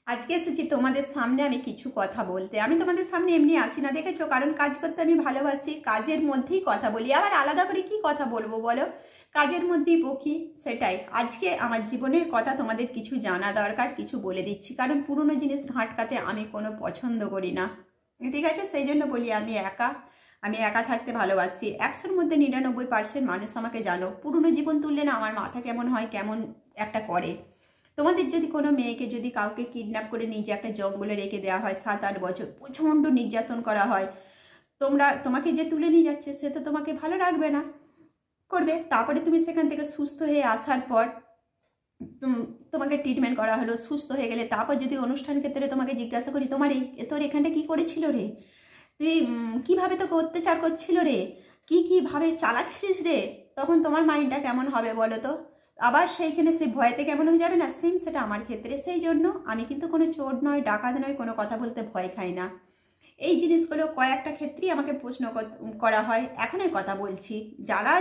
আজকে এসেছি তোমাদের সামনে আমি কিছু কথা বলতে। আমি তোমাদের সামনে এমনি আসি না, দেখেছো, কারণ কাজ করতে আমি ভালোবাসি। কাজের মধ্যেই কথা বলি, আবার আলাদা করে কি কথা বলবো বলো, কাজের মধ্যেই বকি। সেটাই আজকে আমার জীবনের কথা তোমাদের কিছু জানা দরকার, কিছু বলে দিচ্ছি। কারণ পুরনো জিনিস ঘাঁটকাতে আমি কোনো পছন্দ করি না, ঠিক আছে? সেই জন্য বলি আমি একা থাকতে ভালোবাসি। 100-র মধ্যে 99% মানুষ আমাকে জানো। পুরনো জীবন তুললে না আমার মাথা কেমন হয়, কেমন একটা করে। তোমাদের যদি কোনো মেয়েকে, যদি কাউকে কিডন্যাপ করে নিয়ে যে একটা জঙ্গলে রেখে দেওয়া হয় 7-8 বছর, প্রচণ্ড নির্যাতন করা হয়, তোমাকে যে তুলে নিয়ে যাচ্ছে সে তো তোমাকে ভালো রাখবে না, করবে। তারপরে তুমি সেখান থেকে সুস্থ হয়ে আসার পর তোমাকে ট্রিটমেন্ট করা হলো, সুস্থ হয়ে গেলে তারপর যদি অনুষ্ঠান ক্ষেত্রে তোমাকে জিজ্ঞাসা করি তোর এখানটা কি করেছিল রে, তুই কিভাবে তোকে অত্যাচার করছিল রে, কিভাবে চালাচ্ছিস রে, তখন তোমার মাইন্ডটা কেমন হবে বলো তো? আবার সেইখানে সেই ভয়তে কেমন হয়ে যাবে না? সেম সেটা আমার ক্ষেত্রে। সেই জন্য আমি কিন্তু কোনো চোর নয়, ডাকাত নয়, কোনো কথা বলতে ভয় খাই না। এই জিনিসগুলো কয়েকটা ক্ষেত্রেই আমাকে প্রশ্ন করা হয়, এখনই কথা বলছি। যারা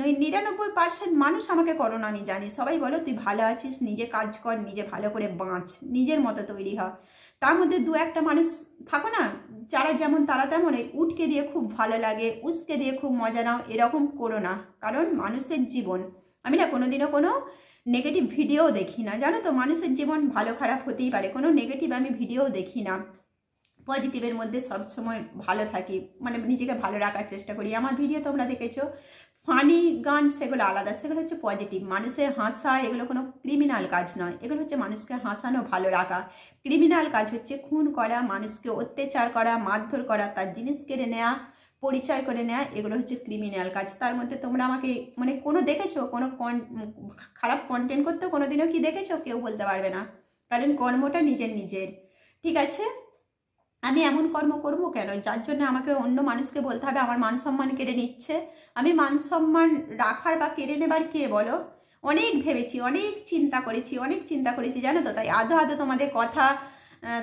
99% মানুষ আমাকে করো না, আমি জানি, সবাই বলো তুই ভালো আছিস, নিজে কাজ কর, নিজে ভালো করে বাঁচ, নিজের মতো তৈরি হ। তার মধ্যে 2-1টা মানুষ থাকো না, যারা যেমন তারা তেমন, এই উটকে দিয়ে খুব ভালো লাগে, উসকে দিয়ে খুব মজা নাও, এরকম করো না। কারণ মানুষের জীবন, আমি না কোনোদিনও কোনো নেগেটিভ ভিডিও দেখি না, জানো তো? মানুষের জীবন ভালো খারাপ হতেই পারে, কোনো নেগেটিভ আমি ভিডিও দেখি না। পজিটিভের মধ্যে সবসময় ভালো থাকি, মানে নিজেকে ভালো রাখার চেষ্টা করি। আমার ভিডিও তোমরা দেখেছো, ফানি গান, সেগুলো আলাদা, সেগুলো হচ্ছে পজিটিভ। মানুষের হাসা এগুলো কোনো ক্রিমিনাল কাজ নয়, এগুলো হচ্ছে মানুষকে হাসানো, ভালো রাখা। ক্রিমিনাল কাজ হচ্ছে খুন করা, মানুষকে অত্যাচার করা, মারধর করা, তার জিনিস কেড়ে নেওয়া, পরিচয় করে নেওয়া, এগুলো হচ্ছে ক্রিমিনাল কাজ। তার মধ্যে তোমরা আমাকে মানে কোনো দেখেছো কোনো খারাপ কন্টেন্ট করতে কোনোদিনও কি দেখেছো? কেউ বলতে পারবে না, কারণ কর্মটা নিজের, ঠিক আছে? আমি এমন কর্ম করবো কেন যার জন্য আমাকে অন্য মানুষকে বলতে হবে আমার মান সম্মান কেড়ে নিচ্ছে? আমি মান সম্মান রাখার বা কেড়ে নেবার কে বলো? অনেক ভেবেছি, অনেক চিন্তা করেছি, জানো তো? তাই আধো আধো তোমাদের কথা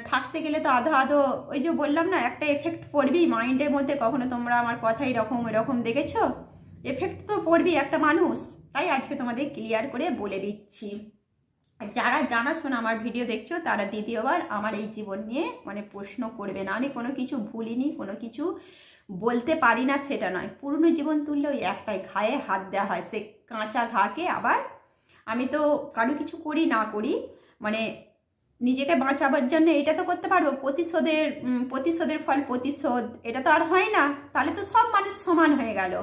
থাকতে গেলে তো আধো ওই যে বললাম না, একটা এফেক্ট পড়বেই মাইন্ডের মধ্যে। কখনো তোমরা আমার কথা এরকম দেখেছো? এফেক্ট তো পড়বেই একটা মানুষ। তাই আজকে তোমাদের ক্লিয়ার করে বলে দিচ্ছি। যারা জানাশোনা আমার ভিডিও দেখছো তারা দ্বিতীয়বার আমার এই জীবন নিয়ে মানে প্রশ্ন করবে না। আমি কোনো কিছু ভুলিনি, কোনো কিছু বলতে পারি না সেটা নয়। পুরনো জীবন তুললে ওই একটাই, ঘায়ে হাত দেওয়া হয়। সে কাঁচা ঘাকে আবার আমি তো কারো কিছু করি না করি, মানে নিজেকে বাঁচাবার জন্য এটা তো করতে পারবো। প্রতিশোধের ফল প্রতিশোধ, এটা তো আর হয় না। তাহলে তো সব মানুষ সমান হয়ে গেল,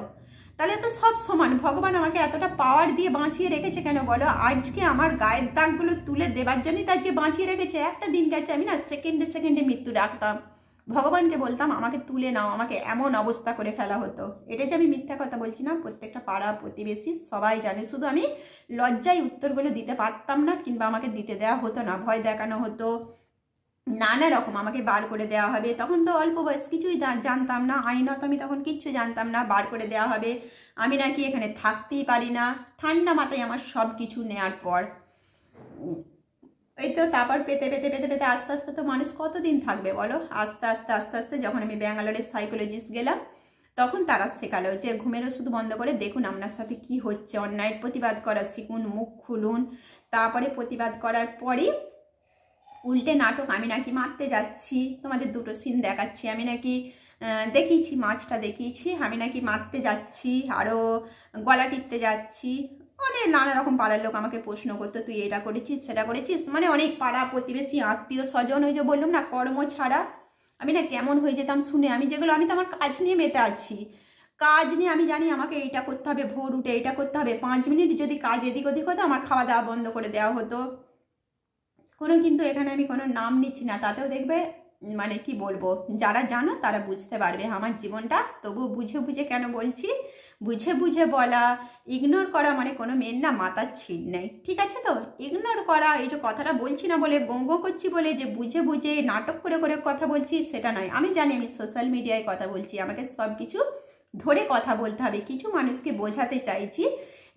তাহলে তো সব সমান। ভগবান আমাকে এতটা পাওয়ার দিয়ে বাঁচিয়ে রেখেছে কেন বলো? আজকে আমার গায়ের দাগগুলো তুলে দেবার জন্যই তো আজকে বাঁচিয়ে রেখেছে। একটা দিন গেছে আমি না সেকেন্ডে মৃত্যু ডাকতাম, ভগবানকে বলতাম আমাকে তুলে নাও, আমাকে এমন অবস্থা করে ফেলা হতো। এটা যে আমি মিথ্যা কথা বলছি না, প্রত্যেকটা পাড়া প্রতিবেশী সবাই জানে। শুধু আমি লজ্জায় উত্তরগুলো দিতে পারতাম না, কিংবা আমাকে দিতে দেওয়া হতো না, ভয় দেখানো হতো, নানা রকম আমাকে বার করে দেওয়া হবে। তখন তো অল্প বয়স, কিছুই জানতাম না, আইনত আমি তখন কিচ্ছু জানতাম না। বার করে দেওয়া হবে, আমি নাকি এখানে থাকতেই পারি না। ঠান্ডা মাথায় আমার সব কিছু নেওয়ার পর এই তো তারপর পেতে আস্তে আস্তে তো মানুষ কতদিন থাকবে বলো? আস্তে আস্তে যখন আমি ব্যাঙ্গালোরের সাইকোলজিস্ট গেলাম, তখন তারা শেখালো যে ঘুমের ওষুধ বন্ধ করে দেখুন আপনার সাথে কি হচ্ছে, অন্যায়ের প্রতিবাদ করা শিখুন, মুখ খুলুন। তারপরে প্রতিবাদ করার পরই উল্টে নাটক, আমি নাকি মারতে যাচ্ছি, তোমাদের দুটো সিন দেখাচ্ছি, আমি নাকি দেখিয়েছি, মাছটা দেখিয়েছি, আমি নাকি মারতে যাচ্ছি, আরও গলা টিপতে যাচ্ছি। মানে নানা রকম পাড়ার লোক আমাকে প্রশ্ন করতো তুই এটা করেছিস সেটা করেছিস, মানে অনেক পাড়া প্রতিবেশী আত্মীয় স্বজন, ওই যে বললাম না কর্ম ছাড়া আমি না কেমন হয়ে যেতাম শুনে। আমি আমি তো আমার কাজ নিয়ে মেতে আছি, কাজ নিয়ে আমি জানি আমাকে এইটা করতে হবে, ভোর উঠে এইটা করতে হবে। 5 মিনিট যদি কাজ এদিক ওদিক হতো আমার খাওয়া দাওয়া বন্ধ করে দেওয়া হতো। কিন্তু এখানে আমি কোনো নাম নিচ্ছি না, তাতেও দেখবে মানে কি বলবো, যারা জানো তারা বুঝতে পারবে আমার জীবনটা। তবু বুঝে কেন বলছি, বুঝে বলা, ইগনোর করা মানে কোনো মেয়ের না মাথার ছিট নেই, ঠিক আছে? তো ইগনোর করা, এই যে কথাটা বলছি না বলে গো করছি বলে যে বুঝে নাটক করে কথা বলছি সেটা নয়। আমি জানি আমি সোশ্যাল মিডিয়ায় কথা বলছি, আমাকে সব কিছু ধরে কথা বলতে হবে। কিছু মানুষকে বোঝাতে চাইছি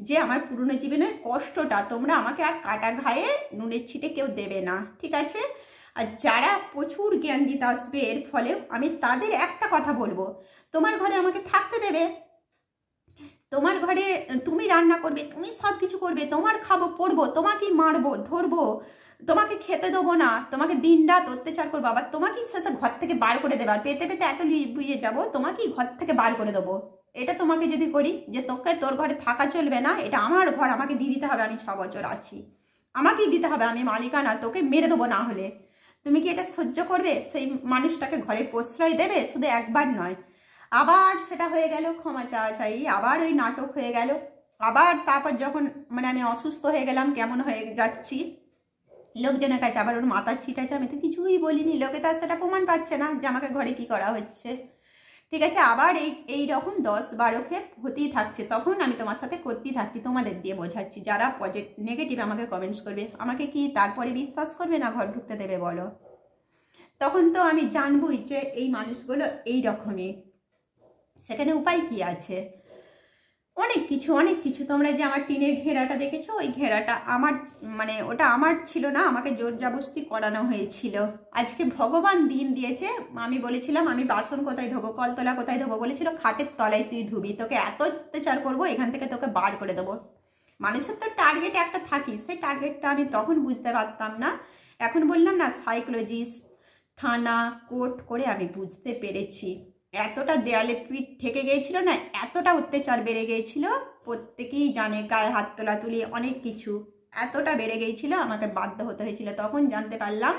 যে আমার পুরনো জীবনের কষ্টটা তোমরা আমাকে আর কাটা ঘায়ে নুনের ছিটে কেউ দেবে না, ঠিক আছে? আর যারা প্রচুর জ্ঞান দিতে আসবে এর ফলে আমি তাদের একটা কথা বলবো, তোমার ঘরে আমাকে থাকতে দেবে, তোমার ঘরে তুমি রান্না করবে, তুমি সব কিছু করবে, তোমার খাবো পরবো, তোমাকেই মারবো ধরবো, তোমাকে খেতে দেবো না, তোমাকে দিন রাত অত্যাচার করবো, আবার তোমাকেই শেষে ঘর থেকে বার করে দেবে, আর পেতে পেতে এত বুঝে যাবো তোমাকেই ঘর থেকে বার করে দেবো। এটা তোমাকে যদি করি যে তোকে তোর ঘরে থাকা চলবে না, এটা আমার ঘর, আমাকে দিয়ে দিতে হবে, আমি 6 বছর আছি, আমাকেই দিতে হবে, আমি মালিকানা, তোকে মেরে দেবো না হলে, তুমি কি এটা সহ্য করবে? সেই মানুষটাকে ঘরে প্রশ্রয় দেবে? শুধু একবার নয়, আবার সেটা হয়ে গেল ক্ষমা চাই, আবার ওই নাটক হয়ে গেল, আবার তারপর যখন মানে আমি অসুস্থ হয়ে গেলাম, কেমন হয়ে যাচ্ছি লোকজনের কাছে, আবার ওর মাথার ছিট আছে, আমি তো কিছুই বলিনি, লোকে তার সেটা প্রমাণ পাচ্ছে না যে আমাকে ঘরে কি করা হচ্ছে। ঠিক আছে, আবার এই রকম 10-12 ক্ষেপ হতেই থাকছে, তখন আমি তোমার সাথে করতেই থাকছি, তোমাদের দিয়ে বোঝাচ্ছি, যারা নেগেটিভ আমাকে কমেন্টস করবে, আমাকে কি তারপরে বিশ্বাস করবে না ঘর ঢুকতে দেবে বলো? তখন তো আমি জানবই যে এই মানুষগুলো এই রকমই, সেখানে উপায় কি আছে? অনেক কিছু। তোমরা যে আমার টিনের ঘেরাটা দেখেছো, ওই ঘেরাটা আমার, মানে ওটা আমার ছিল না, আমাকে জোর জবরদস্তি করানো হয়েছিল। আজকে ভগবান দিন দিয়েছে, আমি বলেছিলাম আমি বাসন কোথায় ধোবো, কলতলা কোথায় ধোবো, বলেছিল খাটের তলায় তুই ধুবি, তোকে এত অত্যাচার করবো, এখান থেকে তোকে বার করে দেবো। মানুষের তো টার্গেট একটা থাকি, সেই টার্গেটটা আমি তখন বুঝতে পারতাম না, এখন বললাম না সাইকোলজিস্ট, থানা, কোর্ট করে আমি বুঝতে পেরেছি। এতটা দেয়ালে পিঠ ঠেকে গিয়েছিল না, এতটা অত্যাচার বেড়ে গিয়েছিল, প্রত্যেকেই জানে, গায়ে হাত তোলা তুলি অনেক কিছু, এতটা বেড়ে গিয়েছিল, আমাকে বাধ্য হতে হয়েছিল। তখন জানতে পারলাম,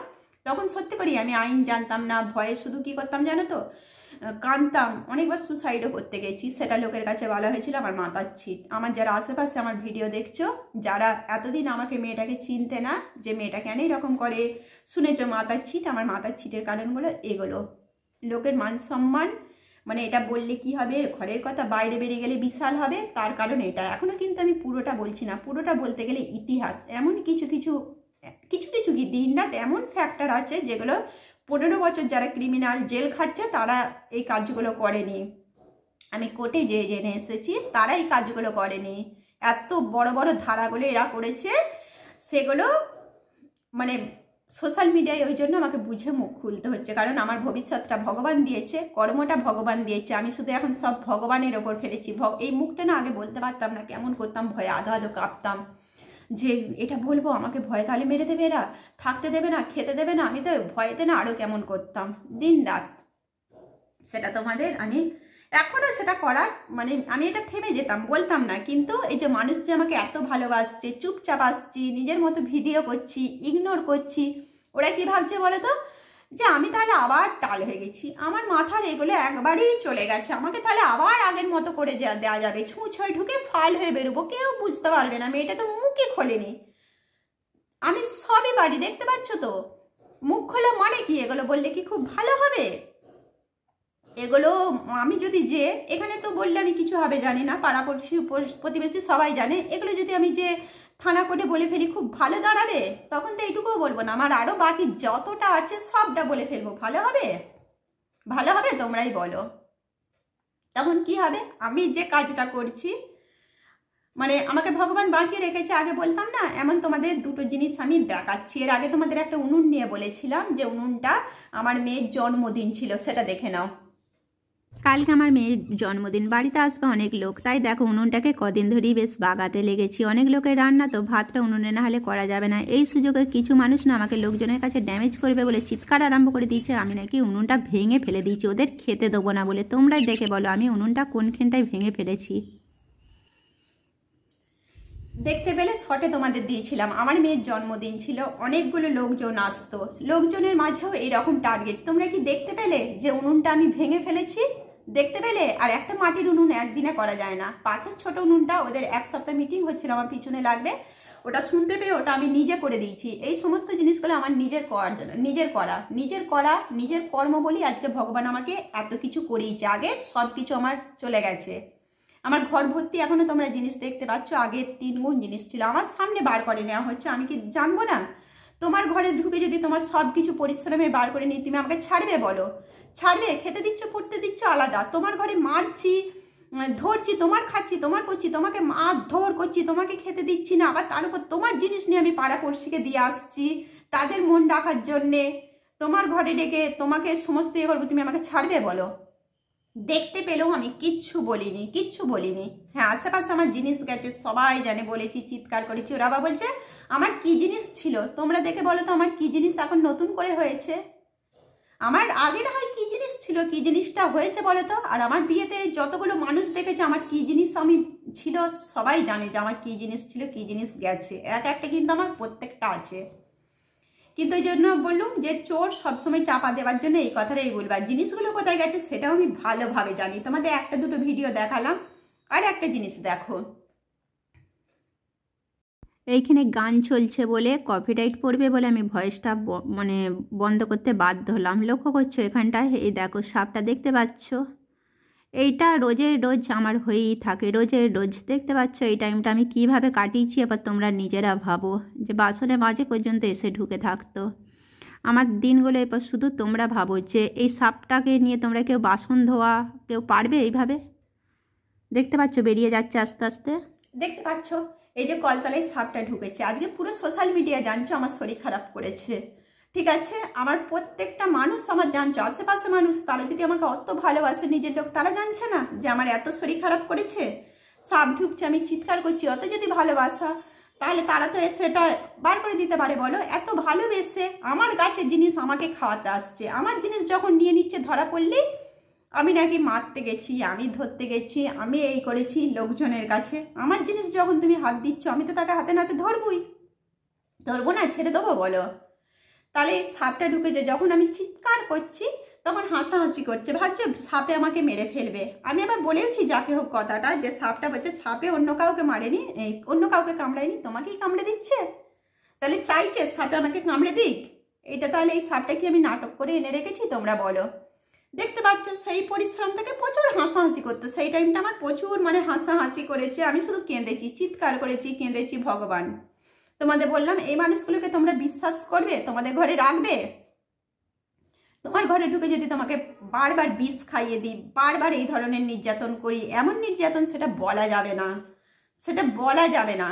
তখন সত্যি করি আমি আইন জানতাম না, ভয়ে শুধু কি করতাম জানো তো, কাঁদতাম, অনেকবার সুসাইডও করতে গেছি, সেটা লোকের কাছে বলা হয়েছিল আমার মাথার ছিট। আমার যারা আশেপাশে আমার ভিডিও দেখছো, যারা এতদিন আমাকে মেয়েটাকে চিনতে না, যে মেয়েটা কেন এরকম করে, শুনেছো মাথার ছিট, আমার মাথার ছিটের কারণগুলো এগুলো, লোকের মান সম্মান, মানে এটা বললে কি হবে, ঘরের কথা বাইরে বেরিয়ে গেলে বিশাল হবে, তার কারণ এটা। এখনো কিন্তু আমি পুরোটা বলছি না, পুরোটা বলতে গেলে ইতিহাস, এমন কিছু কি দিন রাত এমন ফ্যাক্টর আছে যেগুলো 15 বছর যারা ক্রিমিনাল জেল খাটছে তারা এই কাজগুলো করেনি, আমি কোর্টে যে জেনে এসেছি তারা এই কাজগুলো করেনি। এত বড় বড় ধারাগুলো এরা করেছে, সেগুলো মানে সোশ্যাল মিডিয়ায় ওই জন্য আমাকে বুঝে মুখ খুলতে হচ্ছে, কারণ আমার ভবিষ্যৎটা ভগবান দিয়েছে, কর্মটা ভগবান দিয়েছে, আমি শুধু এখন সব ভগবানের ওপর ফেলেছি। এই মুখটা না আগে বলতে পারতাম না, কেমন করতাম, ভয়ে আধো আধো কাঁপতাম, যে এটা বলবো আমাকে ভয় তাহলে মেরে দেবে, এরা থাকতে দেবে না, খেতে দেবে না, আমি তো ভয়েতে না আরো কেমন করতাম দিন রাত। সেটা তোমাদের আমি এখনো সেটা করার, মানে আমি এটা থেমে যেতাম, বলতাম না, কিন্তু এই যে মানুষ যে আমাকে এত ভালোবাসছে, চুপচাপ আসছি, নিজের মতো ভিডিও করছি, ইগনোর করছি, ওরা কি ভাবছে বলো তো, যে আমি তাহলে আবার টাল হয়ে গেছি, আমার মাথার এগুলো একবারই চলে গেছে, আমাকে তাহলে আবার আগের মতো করে দেওয়া যাবে, ছুঁচ হয়ে ঢুকে ফাল হয়ে বেরোবো, কেউ বুঝতে পারবে না, মেয়েটা তো মুখই খোলেনি, আমি সবই বাড়ি, দেখতে পাচ্ছ তো, মুখ খোলা মানে কি, এগুলো বললে কি খুব ভালো হবে? এগুলো আমি যদি যে এখানে তো বললে আমি কিছু হবে জানি না, পাড়াপড়শি প্রতিবেশী সবাই জানে, এগুলো যদি আমি যে থানা কোর্টে বলে ফেলি খুব ভালো দাঁড়াবে, তখন তো এইটুকুও বলবো না, আমার আরও বাকি যতটা আছে সবটা বলে ফেলবো, ভালো হবে? ভালো হবে? তোমরাই বলো। তখন কি হবে? আমি যে কাজটা করছি, মানে আমাকে ভগবান বাঁচিয়ে রেখেছে, আগে বলতাম না, এমন তোমাদের দুটো জিনিস আমি দেখাচ্ছি। এর আগে তোমাদের একটা উনুন নিয়ে বলেছিলাম, যে উনুনটা আমার মেয়ের জন্মদিন ছিল, সেটা দেখে নাও। কালকে আমার মেয়ের জন্মদিন, বাড়িতে আসবে অনেক লোক, তাই দেখো উনুনটাকে কদিন ধরেই বেশ বাগাতে লেগেছি, অনেক লোকের রান্না তো, ভাতটা উনুনে না হলে করা যাবে না। এই সুযোগে কিছু মানুষ না আমাকে লোকজনের কাছে ড্যামেজ করবে বলে চিৎকার আরম্ভ করে দিয়েছে, আমি নাকি উনুনটা ভেঙে ফেলে দিয়েছি, ওদের খেতে দেবো না বলে। তোমরাই দেখে বলো আমি উনুনটা কোনখানটায় ভেঙে ফেলেছি। দেখতে পেলে শটে তোমাদের দিয়েছিলাম, আমার মেয়ের জন্মদিন ছিল, অনেকগুলো লোকজন আসতো, লোকজনের মাঝেও এইরকম টার্গেট, তোমরা কি দেখতে পেলে যে উনুনটা আমি ভেঙে ফেলেছি? দেখতে পেলে? আর একটা মাটির উনুন একদিনে করা যায় না, পাশের ছোট উনুনটা ওদের 1 সপ্তাহ মিটিং হচ্ছিল, আমার পিছনে লাগবে, ওটা শুনতে পেয়ে ওটা আমি নিজে করে দিয়েছি। এই সমস্ত জিনিসগুলো আমার নিজের কর্ম বলি আজকে ভগবান আমাকে এত কিছু করিয়েছে, আগে সব কিছু আমার চলে গেছে, আমার ঘর ভর্তি এখনো তোমরা জিনিস দেখতে পাচ্ছ, আগে 3 গুণ জিনিস ছিল, আমার সামনে বার করে নেওয়া হচ্ছে, আমি কি জানবো না? তোমার ঘরে ঢুকে যদি তোমার সব কিছু পরিশ্রমে বার করে নিই, তুমি আমাকে ছাড়বে বলো? ছাড়বে? খেতে দিচ্ছ, পড়তে দিচ্ছ আলাদা, তোমার ঘরে মারছি, ধরছি, তোমার খাচ্ছি, তোমার করছি, তোমাকে মারধর করছি, তোমাকে খেতে দিচ্ছি না, আবার তার উপর তোমার জিনিস নিয়ে আমি পাড়া পড়শিকে দিয়ে আসছি তাদের মন রাখার জন্যে, তোমার ঘরে ডেকে তোমাকে সমস্ত ইয়ে করবো, তুমি আমাকে ছাড়বে বলো? দেখতে পেলেও আমি কিচ্ছু বলিনি। হ্যাঁ, আশেপাশে আমার জিনিস গেছে, সবাই জানে, বলেছি, চিৎকার করেছি, ওরা আবার বলছে আমার কি জিনিস ছিল তোমরা দেখে বলো তো, আমার কি জিনিস এখন নতুন করে হয়েছে? আমার আগে না হয় কি জিনিস ছিল, কি জিনিসটা হয়েছে বলো তো? আর আমার বিয়েতে যতগুলো মানুষ দেখেছে আমার কি জিনিস আমি ছিল, সবাই জানে যে আমার কি জিনিস ছিল, কি জিনিস গেছে। এক একটা কিন্তু আমার প্রত্যেকটা আছে। কিন্তু এই জন্য বললুম যে চোর সবসময় চাপা দেওয়ার জন্য এই কথাটাই বলবো। আর জিনিসগুলো কোথায় গেছে সেটাও আমি ভালোভাবে জানি। তোমাদের একটা দুটো ভিডিও দেখালাম। আর একটা জিনিস দেখো, এইখানে গান চলছে বলে কপিরাইট পড়বে বলে আমি ভয়েসটা মানে বন্ধ করতে বাধ্য হলাম। লক্ষ্য করছো এখানটায়, এই দেখো সাপটা দেখতে পাচ্ছ? এইটা রোজের রোজ আমার হয়েই থাকে, রোজের রোজ। দেখতে পাচ্ছ এই টাইমটা আমি কিভাবে কাটিয়েছি? এবার তোমরা নিজেরা ভাবো যে বাসনে মাঝে পর্যন্ত এসে ঢুকে থাকতো আমার দিনগুলো। এবার শুধু তোমরা ভাবো যে এই সাপটাকে নিয়ে তোমরা কেউ বাসন ধোয়া কেউ পারবে এইভাবে? দেখতে পাচ্ছ বেরিয়ে যাচ্ছে আস্তে আস্তে, দেখতে পাচ্ছ? এই যে কলতলায় সাপটা ঢুকেছে, আজকে পুরো সোশ্যাল মিডিয়া জানছো আমার শরীর খারাপ করেছে, ঠিক আছে? আমার প্রত্যেকটা মানুষ আমার জানছো, আশেপাশে মানুষ, তারা যদি আমাকে অত ভালোবাসে, নিজের লোক, তারা জানছে না যে আমার এত শরীর খারাপ করেছে? সাপ ঢুকছে, আমি চিৎকার করছি, অত যদি ভালোবাসা, তাহলে তারা তো সেটা বার করে দিতে পারে বলো? এত ভালোবেসে আমার গাছের জিনিস আমাকে খাওয়াতে আসছে, আমার জিনিস যখন নিয়ে নিচ্ছে ধরা পড়লেই আমি নাকি মারতে গেছি, আমি ধরতে গেছি, আমি এই করেছি লোকজনের কাছে। আমার জিনিস যখন তুমি হাত দিচ্ছ, আমি তো তাকে হাতে নাতে ধরবই, ধরবো না? ছেড়ে দেবো বলো? তাহলে এই সাপটা ঢুকেছে, যখন আমি চিৎকার করছি তখন হাসাহাসি করছে, ভাবছে সাপে আমাকে মেরে ফেলবে। আমি আবার বলেওছি যাকে হোক কথাটা, যে সাপটা বলছে সাপে অন্য কাউকে মারেনি, অন্য কাউকে কামড়ায়নি, তোমাকেই কামড়ে দিচ্ছে। তাহলে চাইছে সাপটা আমাকে কামড়ে দিক? এটা তাহলে এই সাপটা কি আমি নাটক করে এনে রেখেছি? তোমরা বলো। দেখতে পাচ্ছ সেই পরিশ্রম থেকে প্রচুর হাসাহাসি করতো, সেই টাইমটা আমার প্রচুর মানে হাসাহাসি করেছে, আমি শুধু কেঁদেছি, চিৎকার করেছি, কেঁদেছি। ভগবান, তোমাদের বললাম এই মানুষগুলোকে তোমরা বিশ্বাস করবে? তোমাদের ঘরে রাখবে? তোমার ঘরে ঢুকে যদি তোমাকে বারবার বিষ খাইয়ে দিই, বারবার এই ধরনের নির্যাতন করি, এমন নির্যাতন সেটা বলা যাবে না, সেটা বলা যাবে না।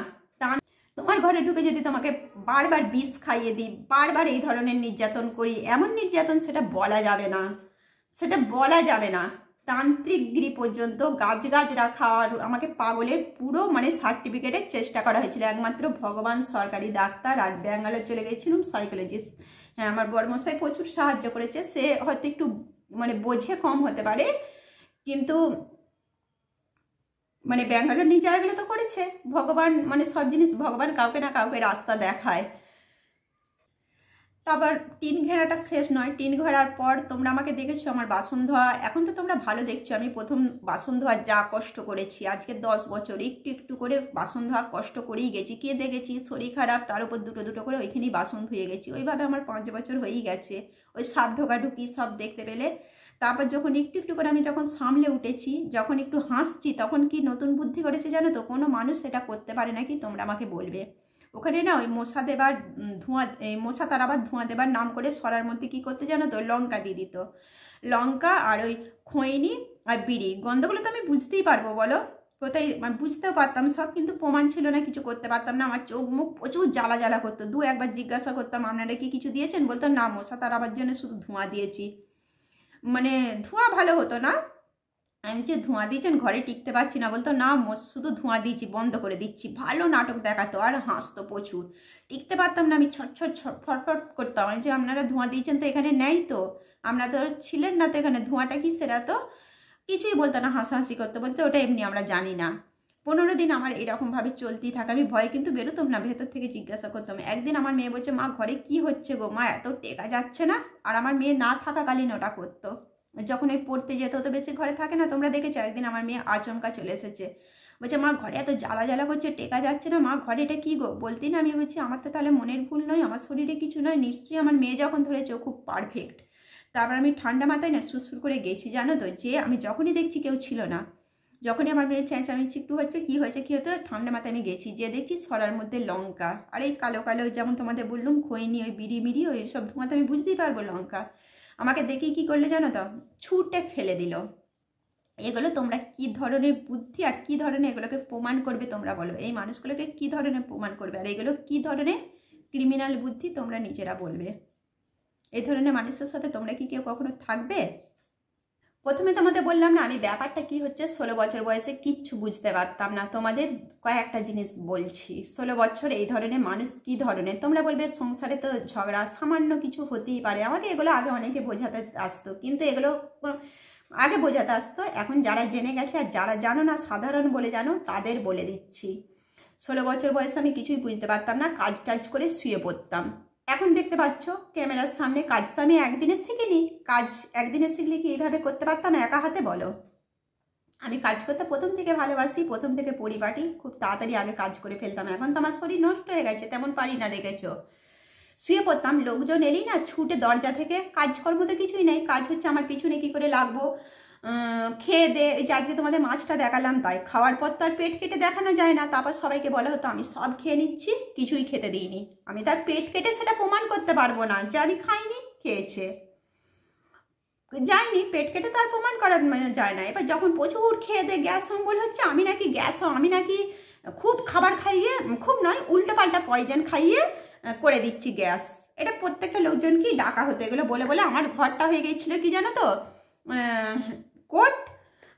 তোমার ঘরে ঢুকে যদি তোমাকে বারবার বিষ খাইয়ে দিই, বারবার এই ধরনের নির্যাতন করি, এমন নির্যাতন সেটা বলা যাবে না, সেটা বলা যাবে না। তান্ত্রিকগিরি পর্যন্ত, গাছ গাছ রাখা, আর আমাকে পাগলের পুরো মানে সার্টিফিকেটের চেষ্টা করা হয়েছিল। একমাত্র ভগবান, সরকারি ডাক্তার, আর ব্যাঙ্গালোর চলে গেছিলাম সাইকোলজিস্ট। হ্যাঁ, আমার বড়মশাই প্রচুর সাহায্য করেছে। সে হয়তো একটু মানে বোঝে কম হতে পারে, কিন্তু মানে ব্যাঙ্গালোর নিয়ে জায়গাগুলো তো করেছে। ভগবান মানে সব জিনিস, ভগবান কাউকে না কাউকে রাস্তা দেখায়। তারপর টিন ঘেরাটা শেষ নয়, টিন ঘেরার পর তোমরা আমাকে দেখেছো আমার বাসন ধোয়া। এখন তো তোমরা ভালো দেখছো, আমি প্রথম বাসন ধোয়ার যা কষ্ট করেছি, আজকে 10 বছর একটু একটু করে বাসন ধোয়া কষ্ট করেই গেছি, কেঁদে গেছি, শরীর খারাপ, তার উপর দুটো দুটো করে ওইখানেই বাসন ধুয়ে গেছি। ওইভাবে আমার 5 বছর হয়েই গেছে, ওই সাপ ঢোকাঢুকি সব দেখতে পেলে। তারপর যখন একটু একটু করে আমি যখন সামলে উঠেছি, যখন একটু হাসছি, তখন কি নতুন বুদ্ধি করেছে জানো তো? কোনো মানুষ সেটা করতে পারে নাকি তোমরা আমাকে বলবে? ওখানে না ওই মশা দেবার ধোঁয়া, মশা তাড়াবার ধোঁয়া দেবার নাম করে সরার মধ্যে কি করতে জানো তো? লঙ্কা দিয়ে দিত। লঙ্কা আর ওই খৈনি আর বিড়ি, গন্ধগুলো তো আমি বুঝতেই পারবো বলো? কোথায় আমি বুঝতেও পারতাম সব, কিন্তু প্রমাণ ছিল না, কিছু করতে পারতাম না। আমার চোখ মুখ প্রচুর জ্বালা জ্বালা করতো। একবার জিজ্ঞাসা করতাম আপনারা কি কিছু দিয়েছেন, বলতো না মশা তাড়াবার জন্য শুধু ধোঁয়া দিয়েছি। মানে ধোঁয়া ভালো হতো না। আমি যে ধোঁয়া দিয়েছেন ঘরে টিকতে পারছি না, বলতো না শুধু ধোঁয়া দিয়েছি, বন্ধ করে দিচ্ছি। ভালো নাটক দেখাতো আর হাসতো প্রচুর, টিকতে পারতাম না আমি, ছটছট ফটফট করতাম। আমি যে আপনারা ধোঁয়া দিয়েছেন তো এখানে নেই তো, আপনারা তো ছিলেন না তো এখানে, ধোঁয়াটা কি সেটা তো কিছুই বলতো না, হাসাহাসি করতে, বলতে ওটা এমনি আমরা জানি না। 15 দিন আমার এরকমভাবে চলতেই থাকে। আমি ভয়ে কিন্তু বেরোতাম না, ভেতর থেকে জিজ্ঞাসা করতাম। একদিন আমার মেয়ে বলছে মা ঘরে কি হচ্ছে গো মা, এত টেকা যাচ্ছে না। আর আমার মেয়ে না থাকাকালীন ওটা করতো, যখন ওই পড়তে যেত তো বেশি ঘরে থাকে না, তোমরা দেখেছো। একদিন আমার মেয়ে আচমকা চলে এসেছে, বলছে মা ঘরে এত জ্বালা জ্বালা করছে, টেকা যাচ্ছে না মা, ঘরে এটা কী গো? বলতেই না আমি বলছি আমার তো তাহলে মনের ভুল নয়, আমার শরীরে কিছু নয়, নিশ্চয়ই আমার মেয়ে যখন ধরেছে ও খুব পারফেক্ট। তারপর আমি ঠান্ডা মাথায় না সুরসুর করে গেছি জানো তো, যে আমি যখনই দেখছি কেউ ছিল না, যখনই আমার মেয়ের চেঁচামেচি একটু হচ্ছে, কী হয়েছে কী হতে, ঠান্ডা মাথায় আমি গেছি, যে দেখছি ছড়ার মধ্যে লঙ্কা আর এই কালো কালো, যেমন তোমাদের বললাম খৈনি, ওই বিড়ি মিড়ি, ওই সব ধোঁয়াতে আমি বুঝতেই পারবো লঙ্কা। আমাকে দেখে কি করলে জানো তো? ছুটে ফেলে দিল। এগুলো তোমরা কি ধরনের বুদ্ধি আর কি ধরনের এগুলোকে প্রমাণ করবে তোমরা বলো? এই মানুষগুলোকে কি ধরনের প্রমাণ করবে, আর এগুলো কি ধরনের ক্রিমিনাল বুদ্ধি তোমরা নিজেরা বলবে? এই ধরনের মানুষের সাথে তোমরা কি কেউ কখনো থাকবে? প্রথমে তোমাদের বললাম না আমি ব্যাপারটা কি হচ্ছে, 16 বছর বয়সে কিচ্ছু বুঝতে পারতাম না। তোমাদের কয়েকটা জিনিস বলছি। 16 বছর এই ধরনের মানুষ কি ধরনের, তোমরা বলবে সংসারে তো ঝগড়া সামান্য কিছু হতেই পারে, আমাকে এগুলো আগে অনেকে বোঝাতে আসতো, কিন্তু এগুলো আগে বোঝাতে আসতো। এখন যারা জেনে গেছে আর যারা জানো না, সাধারণ বলে জানো, তাদের বলে দিচ্ছি। 16 বছর বয়সে আমি কিছুই বুঝতে পারতাম না, কাজ টাজ করে শুয়ে পড়তাম। এখন দেখতে পাচ্ছ ক্যামেরার সামনে, কাজ তো আমি একদিনে শিখিনি। কাজ একদিনে শিখলে কি এইভাবে করতে পারতাম একা হাতে, বলো? আমি কাজ করতে প্রথম থেকে ভালোবাসি, প্রথম থেকে পরিপাটি, খুব তাড়াতাড়ি আগে কাজ করে ফেলতাম। এখন তো আমার শরীর নষ্ট হয়ে গেছে, তেমন পারি না, দেখেছো। শুয়ে পড়তাম, লোকজন এলেই না ছুটে দরজা থেকে, কাজকর্ম তো কিছুই নেই, কাজ হচ্ছে আমার পিছনে কি করে লাগবো, খেয়ে দে। এই যে আজকে তোমাদের মাছটা দেখালাম, তাই খাওয়ার পর তো আর পেট কেটে দেখানো যায় না। তারপর সবাইকে বলা হতো আমি সব খেয়ে নিচ্ছি, কিছুই খেতে দিইনি। আমি তার পেট কেটে সেটা প্রমাণ করতে পারবো না যে আমি খাইনি, খেয়েছে, যায়নি। পেট কেটে তো আর প্রমাণ করা যায় না। এবার যখন প্রচুর খেয়ে দে গ্যাস অম্বল হচ্ছে, আমি নাকি আমি নাকি খুব খাবার খাইয়ে, খুব নয় উল্টো পাল্টা পয়জন খাইয়ে করে দিচ্ছি গ্যাস। এটা প্রত্যেকটা লোকজনকেই ডাকা হতো। এগুলো বলে বলে আমার ঘরটা হয়ে গিয়েছিল কি জানো তো, কোর্ট।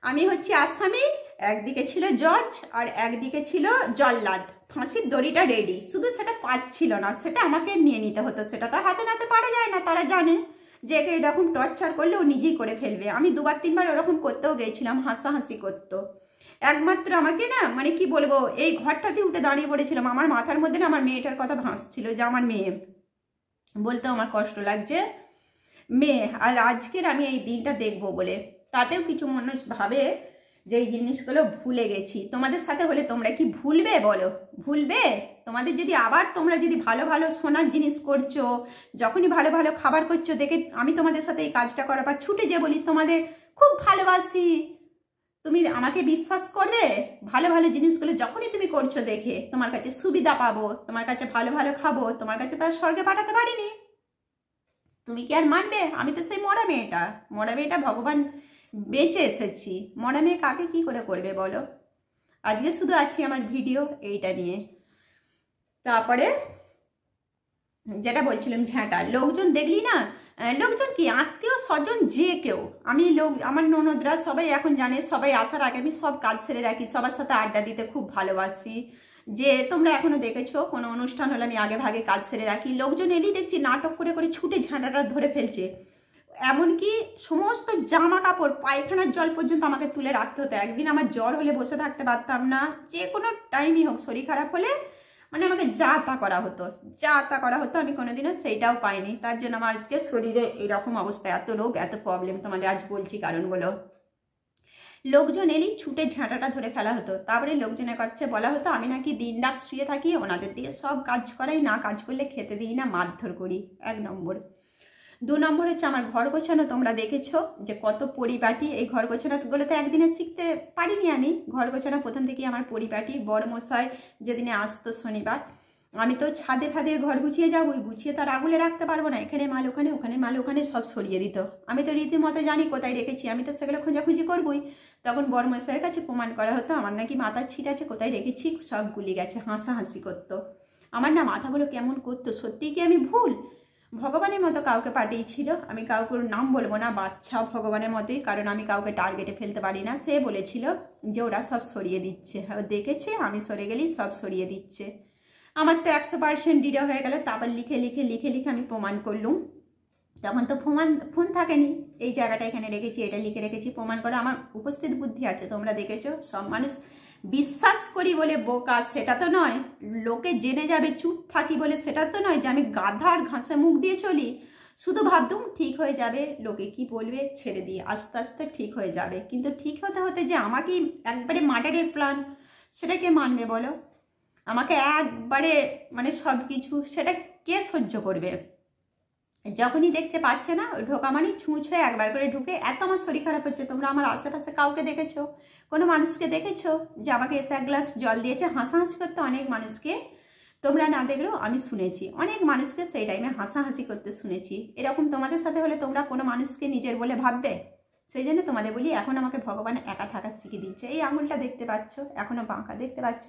আমি হচ্ছে আসামি, একদিকে ছিল জজ আর একদিকে ছিল জল্লাদ। ফাঁসির দড়িটা রেডি, শুধু সেটা পাচ্ছিল না, সেটা আমাকে নিয়ে নিতে হতো। সেটা তো হাতে নাতে পারা যায় না, তারা জানে যে একে এরকম টর্চার করলে ও নিজেই করে ফেলবে। আমি 2-3 বার ওরকম করতেও গেছিলাম, হাসাহাসি করতো। একমাত্র আমাকে না, মানে কি বলবো, এই ঘরটাতে উঠে দাঁড়িয়ে পড়েছিলাম। আমার মাথার মধ্যে না আমার মেয়েটার কথা ভাসছিল, যে আমার মেয়ে, বলতে আমার কষ্ট লাগছে, মেয়ে। আর আজকের আমি এই দিনটা দেখবো বলে, তাতেও কিছু মানুষ ভাবে যে এই জিনিসগুলো ভুলে গেছি। তোমাদের সাথে হলে তোমরা কি ভুলবে, বলো? ভুলবে? তোমাদের যদি আবার তোমরা যদি ভালো ভালো সোনার জিনিস করছো, যখনই ভালো ভালো খাবার করছো দেখে আমি তোমাদের সাথে এই কাজটা করার পর ছুটে যে বলি তোমাদের খুব ভালোবাসি, তুমি আমাকে বিশ্বাস করবে? ভালো ভালো জিনিসগুলো যখনই তুমি করছো দেখে তোমার কাছে সুবিধা পাবো, তোমার কাছে ভালো ভালো খাবো, তোমার কাছে তো আর স্বর্গে পাঠাতে পারিনি, তুমি কি আর মানবে? আমি তো সেই মরা মেয়েটা, ভগবান বেঁচে এসেছি। মরা মেয়ে কাকে কি করে করবে বলো? আজকে শুধু আছি আমার ভিডিও এইটা নিয়ে। তারপরে যেটা বলছিলাম, ঝ্যাঁটা লোকজন দেখলি না, লোকজন কি আত্মীয় স্বজন যে কেউ, আমি আমার ননদরা সবাই এখন জানে, সবাই আসার আগে আমি সব কাজ সেরে রাখি, সবার সাথে আড্ডা দিতে খুব ভালোবাসি। যে তোমরা এখনো দেখেছো কোনো অনুষ্ঠান হলে আমি আগে ভাগে কাজ সেরে রাখি। লোকজন এলেই দেখছি নাটক করে করে ছুটে ঝাঁটাটা ধরে ফেলছে। এমনকি সমস্ত জামা কাপড়, পায়খানার জল পর্যন্ত আমাকে তুলে রাখতে হতো। একদিন আমার জ্বর হলে বসে থাকতে পারতাম না, যে কোনো টাইমই হোক, শরীর খারাপ হলে মানে আমাকে যা তা করা হতো। আমি কোনোদিনও সেইটাও পাইনি। তার জন্য আমার আজকে শরীরে এইরকম অবস্থা, এত রোগ, এত প্রবলেম। তোমাদের আজ বলছি কারণগুলো। লোকজন এলেই ছুটে ঝাঁটাটা ধরে ফেলা হতো। তারপরে লোকজনের কাছে বলা হতো আমি নাকি দিন রাত শুয়ে থাকি, ওনাদের দিয়ে সব কাজ করাই, না কাজ করলে খেতে দিই না, মারধর করি। 1 নম্বর। 2 নম্বর হচ্ছে আমার ঘর গোছানো। তোমরা দেখেছো যে কত পরিপাটি। এই ঘর গোছানোগুলো তো একদিনে শিখতে পারিনি আমি। ঘর গোছানো প্রথম থেকেই আমার পরিপাটি। বড় মশাই যেদিনে আসতো শনিবার, আমি তো ছাদে ফাদে ঘর গুছিয়ে যাবো, গুছিয়ে তার আগুলে রাখতে পারবো না। এখানে মাল ওখানে, ওখানে মাল ওখানে, সব সরিয়ে দিত। আমি তো রীতিমতো জানি কোথায় রেখেছি, আমি তো সেগুলো খোঁজাখুঁজি করবোই। তখন বড় মশাইয়ের কাছে প্রমাণ করা হতো আমার নাকি মাথার ছিট আছে, কোথায় রেখেছি সব গুলি গেছে। হাসাহাসি করতো। আমার না মাথাগুলো কেমন করতো, সত্যিই কি আমি ভুল? ভগবানের মতো কাউকে পাঠিয়েছিল, আমি কাউকে নাম বলবো না, বাচ্চা ভগবানের মতোই, কারণ আমি কাউকে টার্গেটে ফেলতে পারি না। সে বলেছিল যে ওরা সব সরিয়ে দিচ্ছে, দেখেছে আমি সরে গেলেই সব সরিয়ে দিচ্ছে। আমার তো 100% ডিডো হয়ে গেল। তারপর লিখে আমি প্রমাণ করলুম। তখন তো ফোন থাকেনি, এই জায়গাটা এখানে রেখেছি, এটা লিখে রেখেছি, প্রমাণ করা আমার উপস্থিত বুদ্ধি আছে। তোমরা দেখেছো। সব মানুষ বিশ্বাস করি বলে বোকা সেটা তো নয়, লোকে জেনে যাবে চুপ থাকি বলে সেটা তো নয়, যে আমি গাধার ঘাসে মুখ দিয়ে চলি। শুধু ভাবতুম ঠিক হয়ে যাবে, লোকে কি বলবে ছেড়ে দিয়ে আস্তে আস্তে ঠিক হয়ে যাবে। কিন্তু ঠিক হতে হতে যে আমাকে একবারে মার্ডারের প্ল্যান, সেটা কে মানবে বলো? আমাকে একবারে মানে সব কিছু, সেটা কে সহ্য করবে? যখনই দেখতে পাচ্ছে না, ঢোকা মানে ছুঁচ হয়ে একবার করে ঢুকে। এত আমার শরীর খারাপ হচ্ছে। তোমরা আমার আশেপাশে কাউকে দেখেছো, কোনো মানুষকে দেখেছো যে আমাকে এসে 1 গ্লাস জল দিয়েছে? হাসাহাসি করতে অনেক মানুষকে, তোমরা না দেখলেও আমি শুনেছি, অনেক মানুষকে সেই টাইমে হাসাহাসি করতে শুনেছি। এরকম তোমাদের সাথে হলে তোমরা কোনো মানুষকে নিজের বলে ভাববে? সেই জন্য তোমাদের বলি, এখন আমাকে ভগবান একা থাকা শিখিয়ে দিয়েছে। এই আঙুলটা দেখতে পাচ্ছ, এখনো বাঁকা দেখতে পাচ্ছ,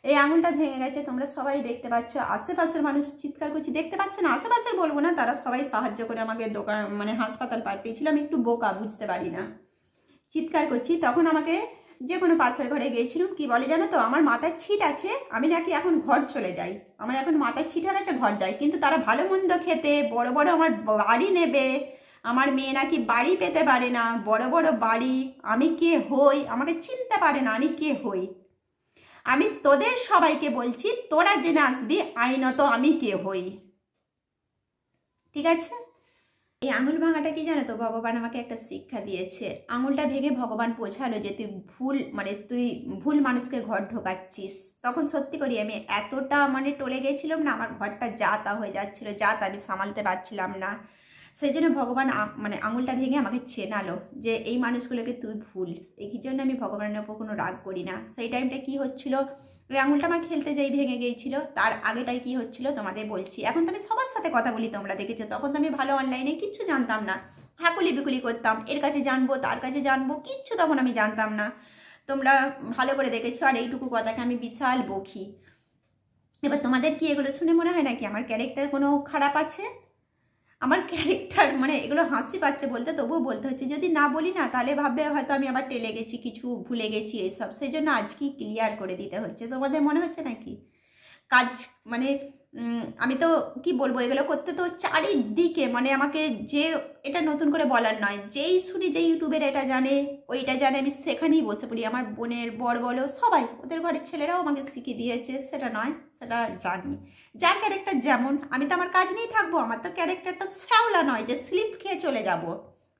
এই আঙুলটা ভেঙে গেছে, তোমরা সবাই দেখতে পাচ্ছ, আশেপাশের মানুষ চিৎকার করছি, দেখতে পাচ্ছ না, আশেপাশের বলবো না, তারা সবাই সাহায্য করে আমাকে দোকান মানে হাসপাতাল পাঠিয়েছিল। আমি একটু বোকা, বুঝতে পারি না, চিৎকার করছি। তখন আমাকে যে কোনো পাশের ঘরে গিয়েছিলাম, কি বলে জানো তো, আমার মাথায় ছিট আছে, আমি নাকি এখন ঘর চলে যাই, আমার এখন মাথায় ছিট হয়ে গেছে, ঘর যাই। কিন্তু তারা ভালো মন্দ খেতে, বড় বড় আমার বাড়ি নেবে, আমার মেয়ে নাকি বাড়ি পেতে পারে না, বড় বড় বাড়ি, আমি কে হই, আমাকে চিনতে পারে না আমি কে হই। আমি তোদের সবাইকে বলছি, তোরা জেনে আসবি আইনত আমি কে হই, ঠিক আছে? এই আঙুল ভাঙাটা কি জানো তো, ভগবান আমাকে একটা শিক্ষা দিয়েছে। আঙুলটা ভেঙে ভগবান বোঝালো যে তুই ভুল মানে তুই ভুল মানুষকে ঘর ঢোকাচ্ছিস। তখন সত্যি করি আমি এতটা মানে টলে গেছিলাম না, আমার ঘরটা যা তা হয়ে যাচ্ছিল, যা তা আমি সামালতে পারছিলাম না। সেই জন্য ভগবান মানে আঙুলটা ভেঙে আমাকে চেনালো যে এই মানুষগুলোকে তুই ভুল। এই জন্য আমি ভগবানের ওপর কোনো রাগ করি না। সেই টাইমটা কি হচ্ছিল, ওই আঙুলটা আমার খেলতে যাই ভেঙে গিয়েছিল। তার আগেটাই কি হচ্ছিল তোমাদের বলছি। এখন তো আমি সবার সাথে কথা বলি, তোমরা দেখেছো। তখন তো আমি ভালো অনলাইনে কিচ্ছু জানতাম না, হাকুলি বিকুলি করতাম, এর কাছে জানবো তার কাছে জানবো, কিচ্ছু তখন আমি জানতাম না। তোমরা ভালো করে দেখেছো। আর এইটুকু কথাকে আমি বিশাল বকি। এবার তোমাদের কি এগুলো শুনে মনে হয় নাকি আমার ক্যারেক্টার কোনো খারাপ আছে? আমার ক্যারেক্টার মানে এগুলো হাসি পাচ্ছে বলতে, তবুও বলতে হচ্ছে। যদি না বলি না তাহলে ভাববে হয়তো আমি আবার টেলে গেছি, কিছু ভুলে গেছি এইসব। সেই জন্য আজকেই ক্লিয়ার করে দিতে হচ্ছে। তোমাদের মনে হচ্ছে নাকি কাজ মানে আমি তো কি বলবো, এগুলো করতে তো চারিদিকে মানে আমাকে যে এটা নতুন করে বলার নয়, যেই শুনি যে ইউটিউবের এটা জানে ওইটা জানে, আমি সেখানেই বসে পড়ি। আমার বোনের বড় বলো সবাই, ওদের ঘরের ছেলেরাও আমাকে শিখিয়ে দিয়েছে, সেটা নয়, সেটা জানি। যার ক্যারেক্টার যেমন, আমি তো আমার কাজ নিয়েই থাকবো। আমার তো ক্যারেক্টারটা শ্যাওলা নয় যে স্লিপ খেয়ে চলে যাব।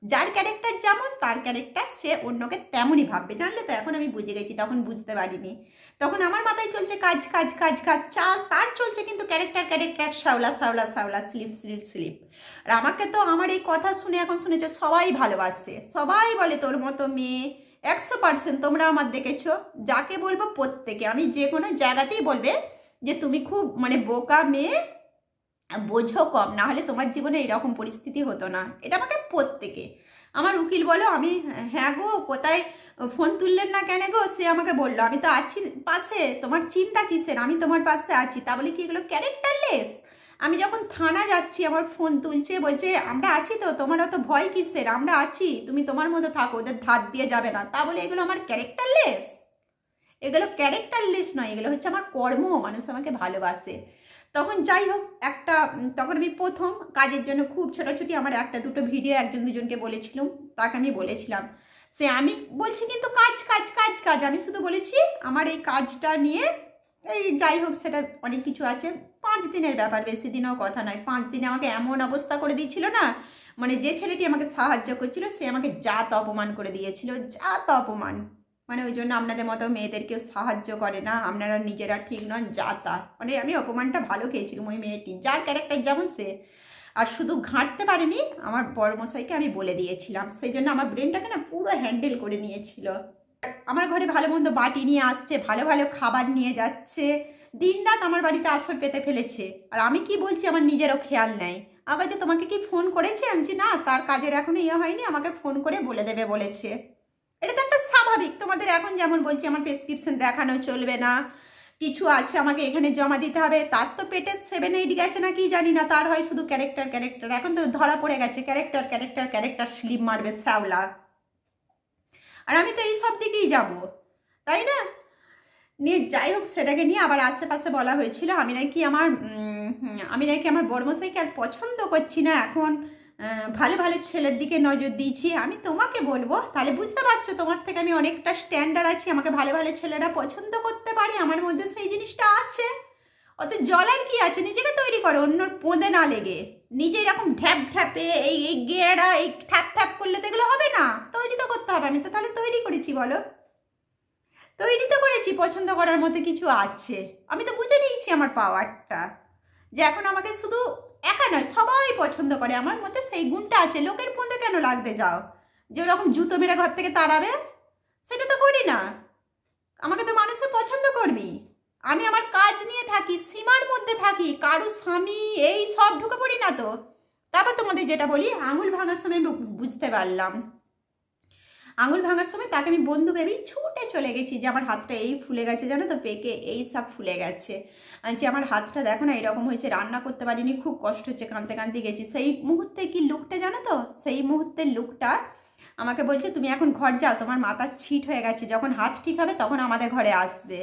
যার ক্যারেক্টার যেমন, তার ক্যারেক্টার সে অন্যকে তেমনই ভাববে, জানলে তো? এখন আমি বুঝে গেছি, তখন বুঝতে পারিনি। তখন আমার মাথায় চলছে কাজ কাজ কাজ কাজ, তার চলছে কিন্তু ক্যারেক্টার শ্যাওলা শ্যাওলা শ্যাওলা, স্লিপ স্লিপ স্লিপ। আর আমাকে তো আমার এই কথা শুনে এখন শুনেছে সবাই ভালোবাসে, সবাই বলে তোর মতো মেয়ে 100%। তোমরা আমার দেখেছো, যাকে বলবো প্রত্যেকে, আমি যে কোনো জায়গাতেই বলবে যে তুমি খুব মানে বোকা মেয়ে, বোঝো কম, না হলে তোমার জীবনে এরকম পরিস্থিতি হতো না। এটা আমাকে প্রত্যেকে, আমার উকিল বলো, আমি হ্যাঁ গো কোথায় ফোন তুললেন না কেন গো, সে আমাকে বললো আমি তো আছি পাশে, তোমার চিন্তা কিসের, আমি তোমার পাশে আছি। তা বলে কি এগুলো ক্যারেক্টারলেস? আমি যখন থানা যাচ্ছি আমার ফোন তুলছে, বলছে আমরা আছি তো, তোমার অত ভয় কিসের, আমরা আছি, তুমি তোমার মতো থাকো, ওদের ধার দিয়ে যাবে না। তা বলে এগুলো আমার ক্যারেক্টারলেস? এগুলো ক্যারেক্টারলেস নয়, এগুলো হচ্ছে আমার কর্ম। মানুষ আমাকে ভালোবাসে। তখন যাই হোক, তখন আমি প্রথম কাজের জন্য খুব ছোটাছুটি, আমার একটা দুটো ভিডিও একজন দুজনকে বলেছিলাম, তাকে আমি বলেছিলাম, সে আমি বলছি কিন্তু কাজ কাজ কাজ কাজ, আমি শুধু বলেছি আমার এই কাজটা নিয়ে এই যাই হোক, সেটা অনেক কিছু আছে। 5 দিনের ব্যাপার, বেশি দিনেও কথা নয়। 5 দিনে আমাকে এমন অবস্থা করে দিয়েছিল না, মানে যে ছেলেটি আমাকে সাহায্য করছিল সে আমাকে জাত অপমান করে দিয়েছিল, জাত অপমান। মানে ওই জন্য আপনাদের মতো মেয়েদেরকেও সাহায্য করে না, আপনারা নিজেরা ঠিক নন, যা তা। মানে আমি অপমানটা ভালো খেয়েছিলাম ওই মেয়েটি, যার ক্যারেক্টার যেমন সে। আর শুধু ঘাঁটতে পারেনি, আমার বড়মশাইকে আমি বলে দিয়েছিলাম, সেই জন্য আমার ব্রেনটাকে না পুরো হ্যান্ডেল করে নিয়েছিল। আমার ঘরে ভালো মন্দ বাটি নিয়ে আসছে, ভালো ভালো খাবার নিয়ে যাচ্ছে, দিন রাত আমার বাড়িতে আসর পেতে ফেলেছে। আর আমি কি বলছি, আমার নিজেরও খেয়াল নেই। আবার যে তোমাকে কি ফোন করেছে, আমি যে না, তার কাজের এখনো হয়নি, আমাকে ফোন করে বলে দেবে বলেছে। এটা তো একটা স্বাভাবিক। তোমাদের এখন যেমন বলছি আমার প্রেসক্রিপশন দেখানো চলবে না, কিছু আছে আমাকে এখানে জমা দিতে হবে, তার তো পেটে 7-8 গেছে না কি জানি না, তার হয় শুধু ক্যারেক্টার। এখন তো ধরা পড়ে গেছে ক্যারেক্টার স্লিপ মারবে শ্যাওলা। আর আমি তো এই সব দিকেই যাব, তাই না? নিয়ে যাই হোক, সেটাকে নিয়ে আবার আশেপাশে বলা হয়েছিল আমি নাকি আমার বড়মশাইকে আর পছন্দ করছি না, এখন ভালো ভালো ছেলের দিকে নজর দিয়েছি। আমি তোমাকে বলবো, তাহলে বুঝতে পারছো তোমার থেকে আমি অনেকটা স্ট্যান্ডার্ড আছি, আমাকে ভালো ভালো ছেলেরা পছন্দ করতে পারে, আমার মধ্যে সেই জিনিসটা আছে। অত জলার কি আছে, নিজেকে তৈরি করো, অন্যর পোঁদে না লেগে। নিজে এরকম ঢ্যাপ ঢ্যাপে এই গেঁড়া এই ঠ্যাপ ঠ্যাপ করলে তো এগুলো হবে না, তৈরি তো করতে হবে। আমি তো তাহলে তৈরি করেছি, বলো, তৈরি তো করেছি, পছন্দ করার মতো কিছু আছে। আমি তো বুঝে নিয়েছি আমার পাওয়ারটা, যে এখন আমাকে শুধু একা নয় সবাই পছন্দ করে, আমার মধ্যে সেই গুণটা আছে। লোকের পোঁদে কেন লাগতে যাও, যে ওরকম জুতো মেরে ঘর থেকে তাড়াবে, সেটা তো করি না। আমাকে তো মানুষে পছন্দ করবি। আমি আমার কাজ নিয়ে থাকি, সীমার মধ্যে থাকি, কারো স্বামী এই সব ঢুকে পড়ি না তো। তারপর তোমাদের যেটা বলি, আঙুল ভাঙার সময় বুঝতে পারলাম আঙুল ভাঙার সময় তাকে আমি বন্ধু ভেবেই ছুটে চলে গেছি যে আমার হাতটা এই ফুলে গেছে, জানো তো, পেকে এই সব ফুলে গেছে, যে আমার হাতটা দেখো না এরকম হয়েছে, রান্না করতে পারিনি, খুব কষ্ট হচ্ছে, কাঁদতে কাঁদতে গেছি। সেই মুহূর্তে কি লুকটা জানো তো, সেই মুহূর্তের লুকটা আমাকে বলছে তুমি এখন ঘর যাও, তোমার মাথার ছিট হয়ে গেছে, যখন হাত ঠিক হবে তখন আমাদের ঘরে আসবে,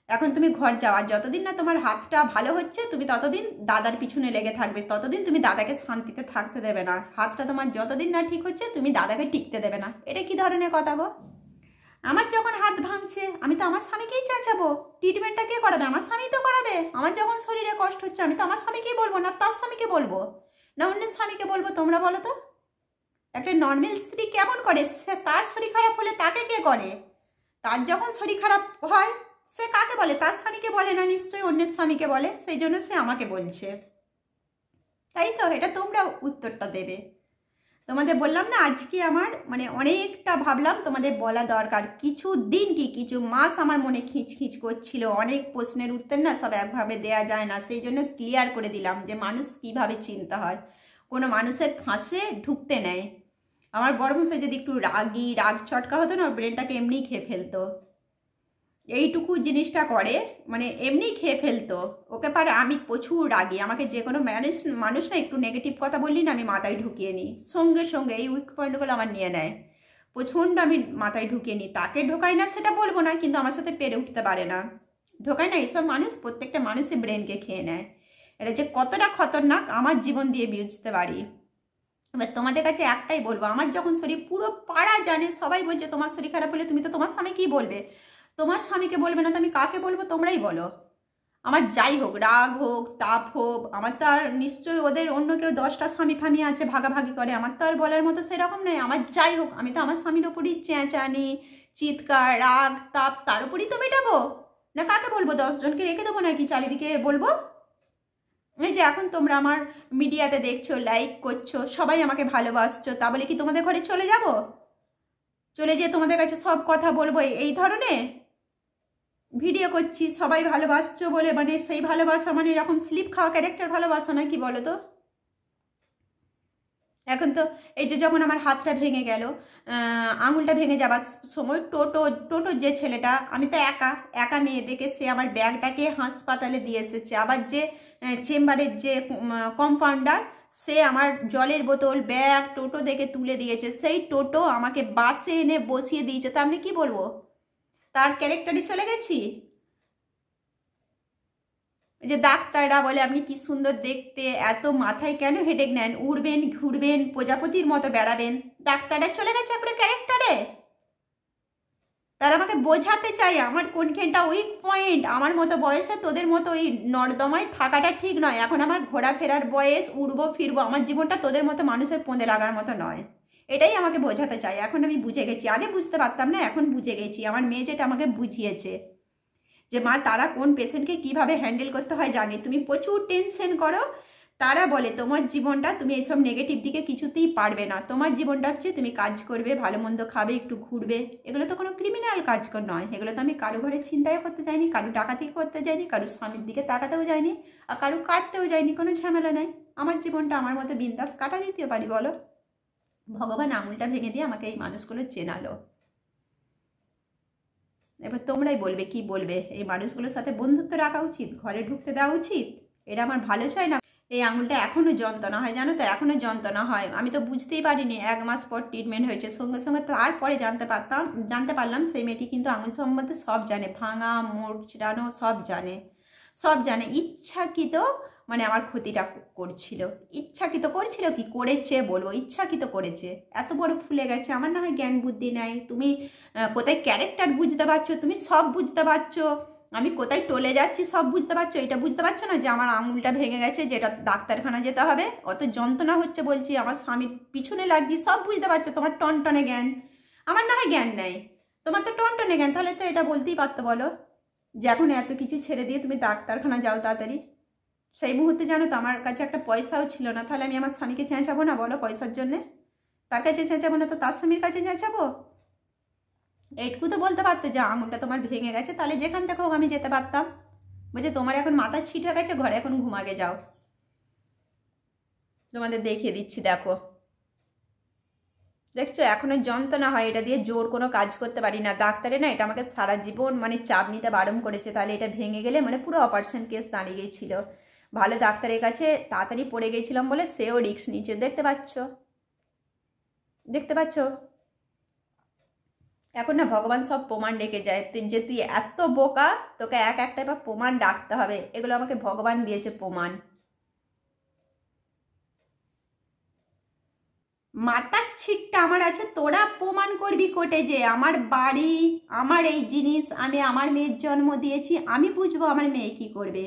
এখন তুমি ঘর যাও। আর যতদিন না তোমার হাতটা ভালো হচ্ছে তুমি ততদিন দাদার পিছনে লেগে থাকবে, ততদিন তুমি দাদাকে শান্তিতে থাকতে দেবে না। হাতটা তোমার যতদিন না ঠিক হচ্ছে তুমি দাদাকে টিকতে দেবে না। এটা কি ধরনের কথা গো? আমার যখন হাত ভাঙছে আমি তো আমার স্বামীকেই চেঁচাবো, ট্রিটমেন্টটা কে করাবে? আমার স্বামী তো করাবে। আমার যখন শরীরে কষ্ট হচ্ছে আমি তো আমার স্বামীকেই বলবো, না তার স্বামীকে বলবো, না অন্য স্বামীকে বলবো? তোমরা বলো তো, একটা নর্মাল স্ত্রী কেমন করে? সে তার শরীর খারাপ হলে তাকে কে করে? তার যখন শরীর খারাপ হয় সে কাকে বলে? তার স্বামীকে বলে না, নিশ্চয়ই অন্যের স্বামীকে বলে, সেই জন্য সে আমাকে বলছে, তাই তো? এটা তোমরা উত্তরটা দেবে। তোমাদের বললাম না আজকে আমার মানে অনেকটা ভাবলাম তোমাদের বলা দরকার। কিছু দিন কি কিছু মাস আমার মনে খিচখিচ করছিল, অনেক প্রশ্নের উত্তর না সব একভাবে দেয়া যায় না, সেই জন্য ক্লিয়ার করে দিলাম যে মানুষ কিভাবে চিন্তা হয়, কোনো মানুষের ফাঁসে ঢুকতে নেয়। আমার বড় মশাই যদি একটু রাগ চটকা হতো না, ব্রেনটাকে এমনি খেয়ে ফেলতো, এইটুকু জিনিসটা করে, মানে এমনি খেয়ে ফেলতো ওকে পারে। আমি প্রচুর রাগি, আমাকে যে কোনো মানুষ না একটু নেগেটিভ কথা বললি না আমি মাথায় ঢুকিয়ে নিই, সঙ্গে সঙ্গে এই উইক পয়েন্টগুলো আমার নিয়ে নেয়, প্রচণ্ড আমি মাথায় ঢুকিয়ে নিই। তাকে ঢোকাই না সেটা বলবো না, কিন্তু আমার সাথে পেরে উঠতে পারে না, ঢোকায় না। এইসব মানুষ প্রত্যেকটা মানুষের ব্রেনকে খেয়ে নেয়, এটা যে কতটা খতরনাক আমার জীবন দিয়ে বুঝতে পারি। এবার তোমাদের কাছে একটাই বলবো, আমার যখন শরীর, পুরো পাড়া জানে, সবাই বলছে তোমার শরীর খারাপ হলে তুমি তো তোমার স্বামী কি বলবে? তোমার স্বামীকে বলবে না তো আমি কাকে বলবো? তোমরাই বলো। আমার যাই হোক, রাগ হোক, তাপ হোক, আমার তো আর নিশ্চয়ই ওদের অন্য কেউ 10টা স্বামী ফামি আছে ভাগাভাগি করে, আমার তো আর বলার মতো সেরকম নয়। আমার যাই হোক, আমি তো আমার স্বামীর ওপরই চেঁচানি, চিৎকার, রাগ, তাপ তার উপরই তো মেটাবো, না কাকে বলবো? 10 জনকে রেখে দেবো নাকি চারিদিকে বলবো? এই যে এখন তোমরা আমার মিডিয়াতে দেখছো, লাইক করছো, সবাই আমাকে ভালোবাসছো, তা বলে কি তোমাদের ঘরে চলে যাব? চলে যেয়ে তোমাদের কাছে সব কথা বলবো এই ধরনের? ভিডিও করছি সবাই ভালোবাসছো বলে, মানে সেই ভালোবাসা মানে এরকম স্লিপ খাওয়া ক্যারেক্টার ভালোবাসা নাকি বলো তো? এখন তো এই যে যখন আমার হাতটা ভেঙে গেল, আঙুলটা ভেঙে যাবার সময় টোটোর যে ছেলেটা, আমি তো একা একা মেয়ে দেখে সে আমার ব্যাগটাকে হাসপাতালে দিয়ে এসেছে। আবার যে চেম্বারের যে কম্পাউন্ডার, সে আমার জলের বোতল, ব্যাগ টোটো দেখে তুলে দিয়েছে, সেই টোটো আমাকে বাসে এনে বসিয়ে দিয়েছে। তা আমি কি বলবো? তার ক্যারেক্টারে চলে গেছি। যে ডাক্তাররা বলে আপনি কি সুন্দর দেখতে, এত মাথায় কেন হেডেক নেন, উড়বেন ঘুরবেন প্রজাপতির মতো বেড়াবেন, ডাক্তাররা চলে গেছে আপনার ক্যারেক্টারে। তারা আমাকে বোঝাতে চাই আমার কোনখানটা উইক পয়েন্ট, আমার মতো বয়সে তোদের মতো এই নর্দমায় থাকাটা ঠিক নয়, এখন আমার ঘোরাফেরার বয়স, উড়বো ফিরবো, আমার জীবনটা তোদের মতো মানুষের পোঁদে লাগার মতো নয়, এটাই আমাকে বোঝাতে চাই। এখন আমি বুঝে গেছি, আগে বুঝতে পারতাম না, এখন বুঝে গেছি। আমার মেয়ে যেটা আমাকে বুঝিয়েছে যে মা তারা কোন পেশেন্টকে কিভাবে হ্যান্ডেল করতে হয় জানে, তুমি প্রচুর টেনশন করো, তারা বলে তোমার জীবনটা তুমি এইসব নেগেটিভ দিকে কিছুতেই পারবে না, তোমার জীবনটা হচ্ছে তুমি কাজ করবে, ভালো মন্দ খাবে, একটু ঘুরবে, এগুলো তো কোনো ক্রিমিনাল কাজ নয়, এগুলো তো আমি কারো ঘরে চিন্তায় করতে যাইনি, কারো ডাকাতি করতে যাইনি, কারো স্বামীর দিকে তাকাতেও যাইনি, আর কারো কাটতেও যাইনি, কোনো ঝামেলা নাই। আমার জীবনটা আমার মতো বিন্দাস কাটা দিতে পারি বলো? ভগবান আঙুলটা ভেঙে দিয়ে আমাকে এই মানুষগুলো চেনালো। এবার তোমরাই বলবে, কি বলবে? এই মানুষগুলোর সাথে বন্ধুত্ব রাখা উচিত, ঘরে ঢুকতে দেওয়া উচিত? এরা আমার ভালো চায় না। এই আঙুলটা এখনো যন্ত্রণা হয়, জানো তো, এখনো যন্ত্রণা হয়। আমি তো বুঝতেই পারিনি, 1 মাস পর ট্রিটমেন্ট হয়েছে, সঙ্গে সঙ্গে তারপরে জানতে পারলাম সেই মেয়েটি কিন্তু আঙুল সম্বন্ধে সব জানে, ভাঙা মোচড়ানো সব জানে। ইচ্ছাকৃত মানে আমার ক্ষতিটা করছিল, ইচ্ছাকৃত করছিল, কি করেছে বলবো, ইচ্ছাকৃত করেছে। এত বড় ফুলে গেছে, আমার না হয় জ্ঞান বুদ্ধি নাই, তুমি কোথায় ক্যারেক্টার বুঝতে পারছো, তুমি সব বুঝতে পারছো, আমি কোথায় টলে যাচ্ছি সব বুঝতে পারছো, এটা বুঝতে পারছো না যে আমার আঙুলটা ভেঙে গেছে, যেটা ডাক্তারখানা যেতে হবে, অত যন্ত্রণা হচ্ছে বলছি, আমার স্বামীর পিছনে লাগছি, সব বুঝতে পারছো। তোমার টনটনে জ্ঞান, আমার না হয় জ্ঞান নেই, তোমার তো টনটনে জ্ঞান, তাহলে তো এটা বলতেই পারতো বলো যে এখন এত কিছু ছেড়ে দিয়ে তুমি ডাক্তারখানা যাও তাড়াতাড়ি। সেই মুহূর্তে জানো তো আমার কাছে একটা পয়সাও ছিল না, তাহলে আমি আমার স্বামীকে চেঁচাবো না বলো পয়সার জন্যে? তার কাছে চেঁচাবো না তো তার স্বামীর কাছে চেঁচাবো? এইটুকু তো বলতে পারতো যে আঙুলটা তোমার ভেঙে গেছে, তাহলে যেখান থেকে হোক আমি যেতে পারতাম। বলছে তোমার এখন মাথা ছিট হয়ে গেছে, ঘরে এখন ঘুমাগে যাও। তোমাদের দেখিয়ে দিচ্ছি, দেখো দেখছো এখনো যন্ত্রণা হয়, এটা দিয়ে জোর কোনো কাজ করতে পারি না। ডাক্তারে না এটা আমাকে সারা জীবন মানে চাপ নিতে বারণ করেছে, তাহলে এটা ভেঙে গেলে মানে পুরো অপারেশন কেস দাঁড়িয়ে গিয়েছিল। ভালো ডাক্তারের কাছে তাড়াতাড়ি পড়ে গেছিলাম বলে সেও রিস্ক নিচ্ছে। দেখতে পাচ্ছ, দেখতে পাচ্ছ এখন না ভগবান সব প্রমাণ রেখে যায় যে তুই এত বোকা, তোকে এক একটা এবার প্রমাণ রাখতে হবে। এগুলো আমাকে ভগবান দিয়েছে প্রমাণ। মাথার ছিটটা আমার আছে, তোরা প্রমাণ করবি কোর্টে যে আমার বাড়ি, আমার এই জিনিস, আমি আমার মেয়ের জন্ম দিয়েছি, আমি বুঝবো আমার মেয়ে কি করবে।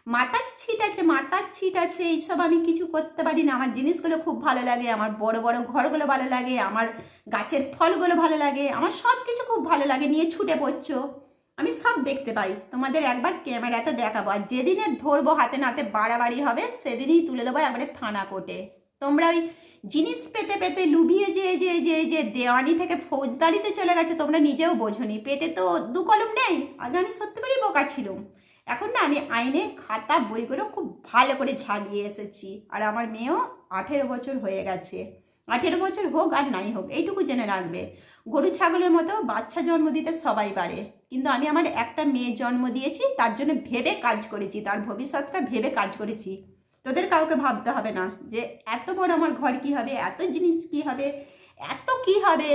মাথার ছিট আছে, মাথার ছিট আছে, এইসব আমি কিছু করতে পারি না। আমার জিনিসগুলো খুব ভালো লাগে, আমার বড় বড় ঘরগুলো ভালো লাগে, আমার গাছের ফলগুলো ভালো লাগে, আমার সব কিছু খুব ভালো লাগে, নিয়ে ছুটে পড়ছো। আমি সব দেখতে পাই, তোমাদের একবার ক্যামেরাতে দেখাবো, আর যেদিনে ধরবো হাতে নাতে বাড়াবাড়ি হবে সেদিনই তুলে দেবো একবারে থানা কোর্টে। তোমরা ওই জিনিস পেতে পেতে লুবিয়ে যে যে যে যে দেওয়ানি থেকে ফৌজদারিতে চলে গেছে, তোমরা নিজেও বোঝনি। পেটে তো দু কলম নেই। আগে আমি সত্যি করেই বোকা ছিলাম। এখন না আমি আইনের খাতা বইগুলো খুব ভালো করে ঝালিয়ে এসেছি। আর আমার মেয়েও 18 বছর হয়ে গেছে। 18 বছর হোক আর নাই হোক, এইটুকু জেনে রাখবে, গরু ছাগলের মতো বাচ্চা জন্ম দিতে সবাই পারে, কিন্তু আমি আমার একটা মেয়ে জন্ম দিয়েছি, তার জন্য ভেবে কাজ করেছি, তার ভবিষ্যৎটা ভেবে কাজ করেছি। তোদের কাউকে ভাবতে হবে না যে এত বড় আমার ঘর কি হবে, এত জিনিস কি হবে, এত কি হবে।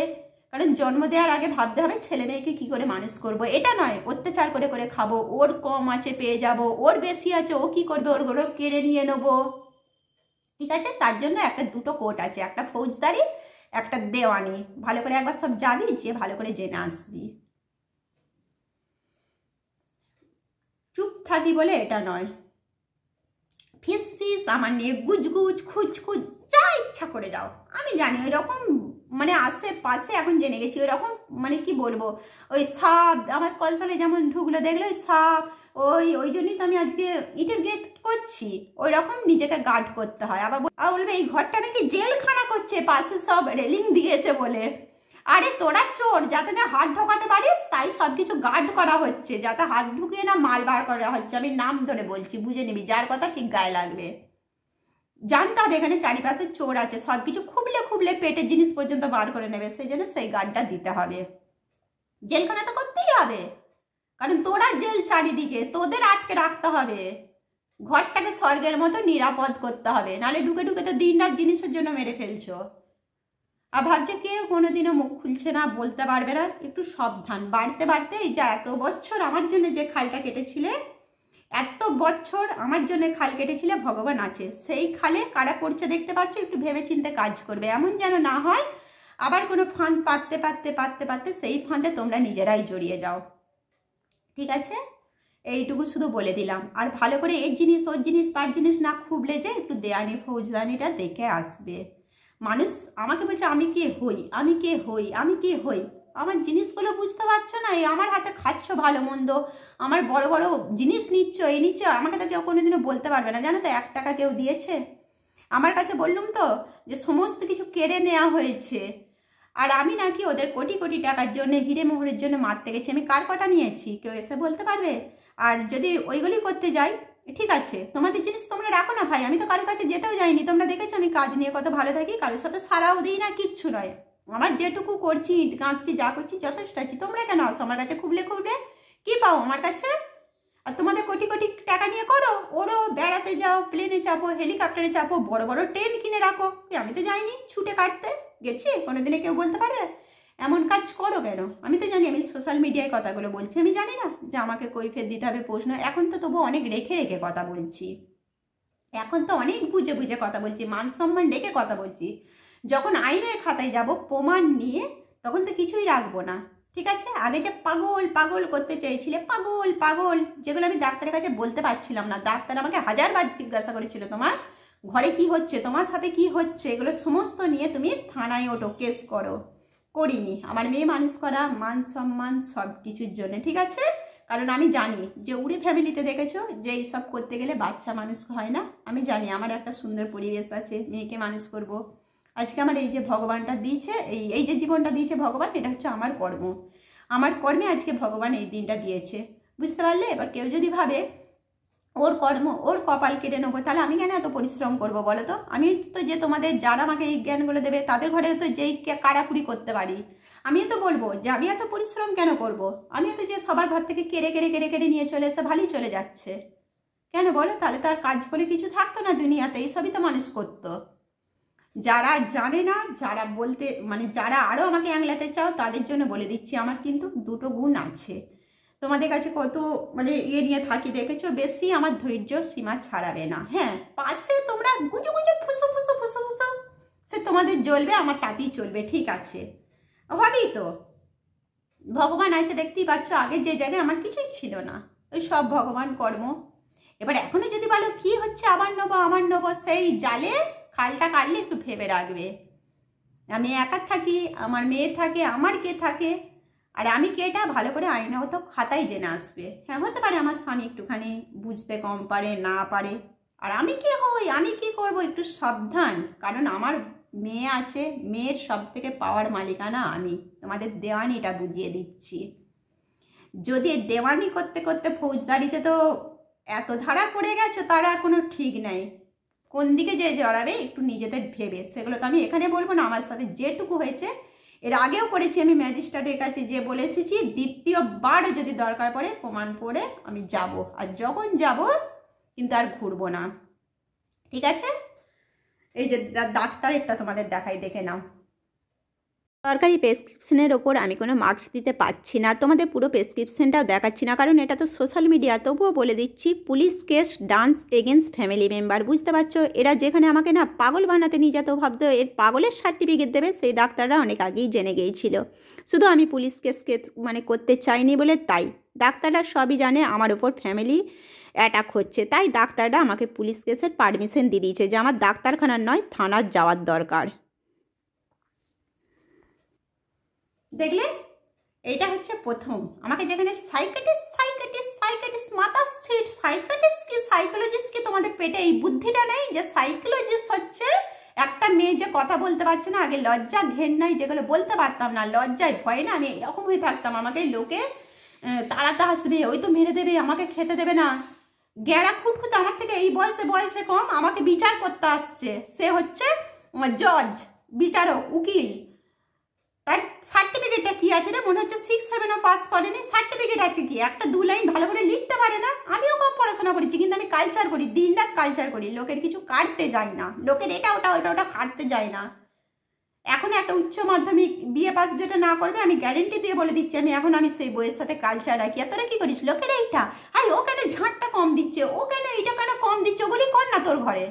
কারণ জন্ম দেওয়ার আগে ভাবতে হবে ছেলে মেয়েকে কি করে মানুষ করব। এটা নয় অত্যাচার করে করে খাবো, ওর কম আছে পেয়ে যাব, ওর বেশি আছে ও কি করবে, ওর ঘরে কেড়ে নিয়ে নেবো। ঠিক আছে, তার জন্য একটা দুটো কোর্ট আছে, একটা ফৌজদারি, একটা দেওয়ানি। ভালো করে একবার সব যাবি, যে ভালো করে জেনে আসবি। চুপ থাকি বলে এটা নয়, ফিস ফিস আমার নিয়ে গুজগুজ খুঁজ যা ইচ্ছা করে যাও। আমি জানি ওই রকম মানে আশেপাশে এখন জেনে গেছি ওই রকম, মানে কি বলবো, ওই সাপ আমার কলতলে যেমন ঢুকলো দেখলে ওই সাপ, ওই জন্যই তো আমি আজকে ইটের গেট করছি। ওই রকম নিজেকে গার্ড করতে হয়। আবার বলবে এই ঘরটা নাকি জেলখানা করছে, পাশে সব রেলিং দিয়েছে বলে। আরে তোরা চোর, যাতে না হাত ঢোকাতে পারিস তাই সব কিছু গার্ড করা হচ্ছে, যাতে হাত ঢুকিয়ে না মাল বার করা হচ্ছে। আমি নাম ধরে বলছি, বুঝে নিবি, যার কথা ঠিক গায়ে লাগবে। জানতে হবে এখানে চারিপাশে চোর আছে, সব কিছু খুবলে খুবলে পেটের জিনিস পর্যন্ত বার করে নেবে, সেই জন্য সেই গার্ডটা দিতে হবে। জেলখানা তো করতেই হবে, কারণ তোরা জেল চারিদিকে, তোদের আটকে রাখতে হবে। ঘরটাকে স্বর্গের মতো নিরাপদ করতে হবে, নাহলে ঢুকে ঢুকে তো দিন রাত জিনিসের জন্য মেরে ফেলছো। আর ভাবছে কেউ কোনোদিনও মুখ খুলছে না, বলতে পারবে না। একটু সাবধান, বাড়তে বাড়তে এই যে এত বছর আমার জন্য যে খালটা কেটেছিলে, এত বছর আমার জন্য খাল কেটেছিলে, ভগবান আছে সেই খালে কারা পড়ছে দেখতে পাচ্ছ। একটু ভেবে চিন্তে কাজ করবে, এমন যেন না হয় আবার কোনো ফাঁদ পাততে পাততে পাততে পাততে সেই ফাঁদে তোমরা নিজেরাই জড়িয়ে যাও। ঠিক আছে, এইটুকু শুধু বলে দিলাম। আর ভালো করে এর জিনিস ওর জিনিস তার জিনিস না খুবলে যে একটু দেয়ানি ফৌজদানিটা দেখে আসবে। মানুষ আমাকে বলছে আমি কে হই, আমি কে হই, আমি কে হই। আমার জিনিসগুলো বুঝতে পারছো না, এই আমার হাতে খাচ্ছ ভালো মন্দ, আমার বড় বড় জিনিস নিচ্ছ, এই নিচ্ছ, আমাকে তো কেউ কোনোদিনও বলতে পারবে না। জানো তো 1 টাকা কেউ দিয়েছে আমার কাছে? বললুম তো যে সমস্ত কিছু কেড়ে নেওয়া হয়েছে। আর আমি নাকি ওদের কোটি কোটি টাকার জন্য, হিরে মোহরের জন্য মারতে গেছি। আমি কার কটা নিয়েছি কেউ এসে বলতে পারবে? আর যদি ওইগুলি করতে যাই, ঠিক আছে তোমাদের জিনিস তোমরা রাখো না ভাই, আমি তো কারোর কাছে যেতেও যাইনি। তোমরা দেখেছো আমি কাজ নিয়ে কত ভালো থাকি, কারোর সাথে সারাও দিই না, কিচ্ছু নয়। আমার যেটুকু করছি, ইট গাঁথছি, যা করছি যথেষ্ট আছি। তোমরা কেন আসো আমার কাছে খুবলে খুবলে? কি পাও আমার কাছে? আর তোমাদের কোটি কোটি টাকা নিয়ে করো, ওরও বেড়াতে যাও, প্লেনে চাপো, হেলিকপ্টারে চাপো, বড় বড় ট্রেন কিনে রাখো। আমি তো যাইনি ছুটে কাটতে, গেছি কোনোদিনে কেউ বলতে পারে এমন কাজ করো কেন? আমি তো জানি, আমি সোশ্যাল মিডিয়ায় কথাগুলো বলছি, আমি জানি না যে আমাকে কৈফিয়ত দিতে হবে প্রশ্ন। এখন তো তবু অনেক রেখে রেখে কথা বলছি, এখন তো অনেক বুঝে বুঝে কথা বলছি, মান সম্মান রেখে কথা বলছি। যখন আইনের খাতায় যাব প্রমাণ নিয়ে, তখন তো কিছুই রাখবো না। ঠিক আছে, আগে যে পাগল পাগল করতে চেয়েছিলে, পাগল পাগল, যেগুলো আমি ডাক্তারের কাছে বলতে পারছিলাম না, ডাক্তার আমাকে 1000 বার জিজ্ঞাসা করেছিল তোমার ঘরে কি হচ্ছে, তোমার সাথে কি হচ্ছে, এগুলো সমস্ত নিয়ে তুমি থানায় ওঠো, কেস করো। করিনি, আমার মেয়ে মানুষ করা, মান সম্মান সব কিছুর জন্য। ঠিক আছে, কারণ আমি জানি যে উড়ে ফ্যামিলিতে দেখেছো যে এইসব করতে গেলে বাচ্চা মানুষ হয় না। আমি জানি আমার একটা সুন্দর পরিবেশ আছে, মেয়েকে মানুষ করব। আজকে আমার এই যে ভগবানটা দিয়েছে, এই যে জীবনটা দিয়েছে ভগবান, এটা হচ্ছে আমার কর্ম। আমার কর্মে আজকে ভগবান এই দিনটা দিয়েছে, বুঝতে পারলে? এবার কেউ যদি ভাবে ওর কর্ম, ওর কপাল কেটে নেবো, তাহলে আমি কেন এত পরিশ্রম করবো বলো তো? আমি তো যে তোমাদের যারা আমাকে এই জ্ঞানগুলো দেবে তাদের ঘরে তো যেই কাড়াকুড়ি করতে পারি, আমিও তো বলবো যে আমি এত পরিশ্রম কেন করব? আমিও তো যে সবার ঘর থেকে কেড়ে কেড়ে কেড়ে কেড়ে নিয়ে চলে এসে ভালোই চলে যাচ্ছে, কেন বলো? তাহলে তো আর কাজ করে কিছু থাকতো না দুনিয়াতে, এইসবই তো মানুষ করতো। যারা জানে না, যারা বলতে মানে যারা আরও আমাকে অ্যাংলাতে চাও তাদের জন্য বলে দিচ্ছি, আমার কিন্তু দুটো গুণ আছে। তোমাদের কাছে কত মানে নিয়ে থাকি দেখেছো, বেশি আমার ধৈর্য সীমা ছাড়াবে না। হ্যাঁ, পাশে তোমরা গুজু গুজু ফুসু ফুসু ফুসু ফুসু, সে তোমাদের জ্বলবে, আমার তাতেই চলবে, ঠিক আছে? হবেই তো, ভগবান আছে দেখতেই পাচ্ছ। আগে যে জায়গায় আমার কিছুই ছিল না, ওই সব ভগবান কর্ম। এবার এখনো যদি বলো কি হচ্ছে আমার নেবো, সেই জালে খালটা কাটলে একটু ভেবে রাখবে। আমি একা থাকি, আমার মেয়ে থাকে, আমার কে থাকে, আর আমি কেটা ভালো করে আইনাগত খাতায় জেনে আসবে। হ্যাঁ, হতে পারে আমার স্বামী একটুখানি বুঝতে কম পারে, না পারে, আর আমি কে হই, আমি কি করব, একটু সাবধান। কারণ আমার মেয়ে আছে, মেয়ের সব থেকে পাওয়ার মালিকানা আমি, তোমাদের দেওয়ানিটা বুঝিয়ে দিচ্ছি। যদি দেওয়ানি করতে করতে ফৌজদারিতে তো এত ধারা পড়ে গেছো, তার আর কোনো ঠিক নাই। কোন দিকে যে জড়াবে একটু নিজেদের ভেবে, সেগুলো তো আমি এখানে বলবো না। আমার সাথে যেটুকু হয়েছে, এর আগেও করেছি আমি ম্যাজিস্ট্রেটের কাছে যে বলে এসেছি, দ্বিতীয়বার যদি দরকার পড়ে প্রমাণ পড়ে আমি যাব, আর যখন যাব কিন্তু আর ঘুরবো না, ঠিক আছে? এই যে ডাক্তারেরটা তোমাদের দেখাই, দেখে নাও। সরকারি প্রেসক্রিপশনের ওপর আমি কোনো মার্কস দিতে পারছি না, তোমাদের পুরো প্রেসক্রিপশনটাও দেখাচ্ছি না, কারণ এটা তো সোশ্যাল মিডিয়া। তবুও বলে দিচ্ছি, police case dance against family member. বুঝতে পারছো, এরা যেখানে আমাকে না পাগল বানাতে নিয়ে যেত, ভাবতো এর পাগলের সার্টিফিকেট দেবে, সেই ডাক্তাররা অনেক আগেই জেনে গিয়েছিল। শুধু আমি পুলিশ কেসকে মানে করতে চাইনি বলে, তাই ডাক্তাররা সবই জানে আমার ওপর ফ্যামিলি অ্যাটাক হচ্ছে, তাই ডাক্তাররা আমাকে পুলিশ কেসের পারমিশন দিয়ে দিয়েছে যে আমার ডাক্তারখানার নয় থানার যাওয়ার দরকার। দেখলে, এইটা হচ্ছে প্রথম। আমাকে যেখানে সাইকাটিস্ট মাথা সাইকাটিস্ট কি সাইকোলজিস্ট কি, তোমাদের পেটে এই বুদ্ধিটা নেই যে সাইকোলজিস্ট হচ্ছে একটা মেয়ে যে কথা বলতে পারছে না, আগে লজ্জা ঘেন্নাই যেগুলো বলতে পারতাম না, লজ্জায় ভয় না আমি এরকম হয়ে থাকতাম। আমাকে লোকে তাড়াতে আসবে, ওই তো মেরে দেবে, আমাকে খেতে দেবে না, গ্যাড়া খুঁটখুঁতে আমার থেকে এই বয়সে কম আমাকে বিচার করতে আসছে, সে হচ্ছে জজ, বিচারক, উকিল। তার সার্টিফিকেটটা কি আছে রে? মনে হচ্ছে 6-7 পাস করেনি, সার্টিফিকেট আছে কি? একটা 2 লাইন ভালো করে লিখতে পারে না। আমিও কম পড়াশোনা করেছি, কিন্তু আমি কালচার করি, দিনরাত কালচার করি, লোকের কিছু কাটতে যাই না, লোকের এটা ওটা কাটতে যাই না। এখন একটা উচ্চ মাধ্যমিক বিএ পাস যেটা না করবে, আমি গ্যারেন্টি দিয়ে বলে দিচ্ছি, আমি সেই বইয়ের সাথে কালচার রাখি। আর তোরা কি করিস? লোকের এইটা, আরে ও কেন ঝাঁটটা কম দিচ্ছে, ও কেন এইটা কেন কম দিচ্ছে, ওগুলি কর না তোর ঘরে।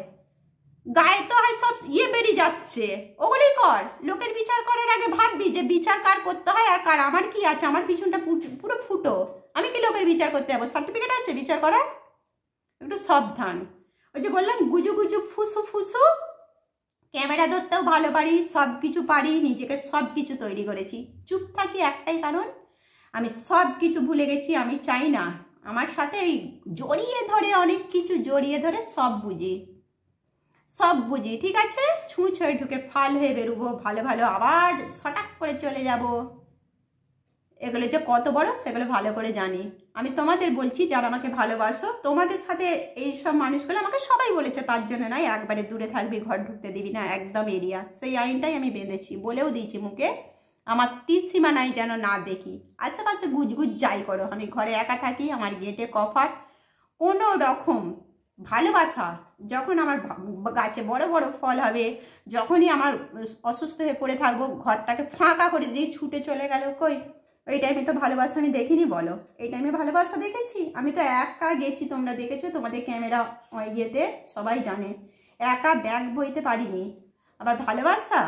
গায়ে তো হয় সব বেরিয়ে যাচ্ছে, ওগুলোই কর। লোকের বিচার করার আগে ভাববি যে বিচার কার করতে হয় আর কার। আমার কি আছে? আমার পিছনটা পুরো ফুটো, আমি কি লোকের বিচার করতে যাবো? সার্টিফিকেট আছে বিচার করার? একটু সাবধান। ওই যে বললাম গুজু গুজু ফুসু ফুসু, ক্যামেরা ধরতেও ভালো পারি, সব কিছু পারি, নিজেকে সব কিছু তৈরি করেছি। চুপ থাকি একটাই কারণ, আমি সব কিছু ভুলে গেছি। আমি চাই না আমার সাথে এই জড়িয়ে ধরে, অনেক কিছু জড়িয়ে ধরে সব বুঝি, ঠিক আছে? ছুঁচ হয়ে ঢুকে ফাল হয়ে বেরোবো, ভালো ভালো আবার সটাক করে চলে যাব। এগুলো যে কত বড় সেগুলো ভালো করে জানি। আমি তোমাদের বলছি যারা আমাকে ভালোবাসো, তোমাদের সাথে এই সব মানুষগুলো আমাকে সবাই বলেছে, তার জন্য নয় একবারে দূরে থাকবি, ঘর ঢুকতে দিবি না, একদম এরিয়া, সেই আইনটাই আমি বেঁধেছি, বলেও দিয়েছি মুখে, আমার তীর সীমানায় যেন না দেখি। আশেপাশে গুজগুজ যাই করো, আমি ঘরে একা থাকি, আমার গেটে কফাট, কোনো রকম ভালোবাসা। যখন আমার গাছে বড় বড় ফল হবে, যখনই আমার অসুস্থ হয়ে পড়ে থাকবো, ঘরটাকে ফাঁকা করে দিয়ে ছুটে চলে গেল, কই ওই টাইমে তো ভালোবাসা আমি দেখিনি বলো? এই টাইমে ভালোবাসা দেখেছি? আমি তো একা গেছি, তোমরা দেখেছো, তোমাদের ক্যামেরা ইয়েতে সবাই জানে, একা ব্যাগ বইতে পারিনি। আবার ভালোবাসা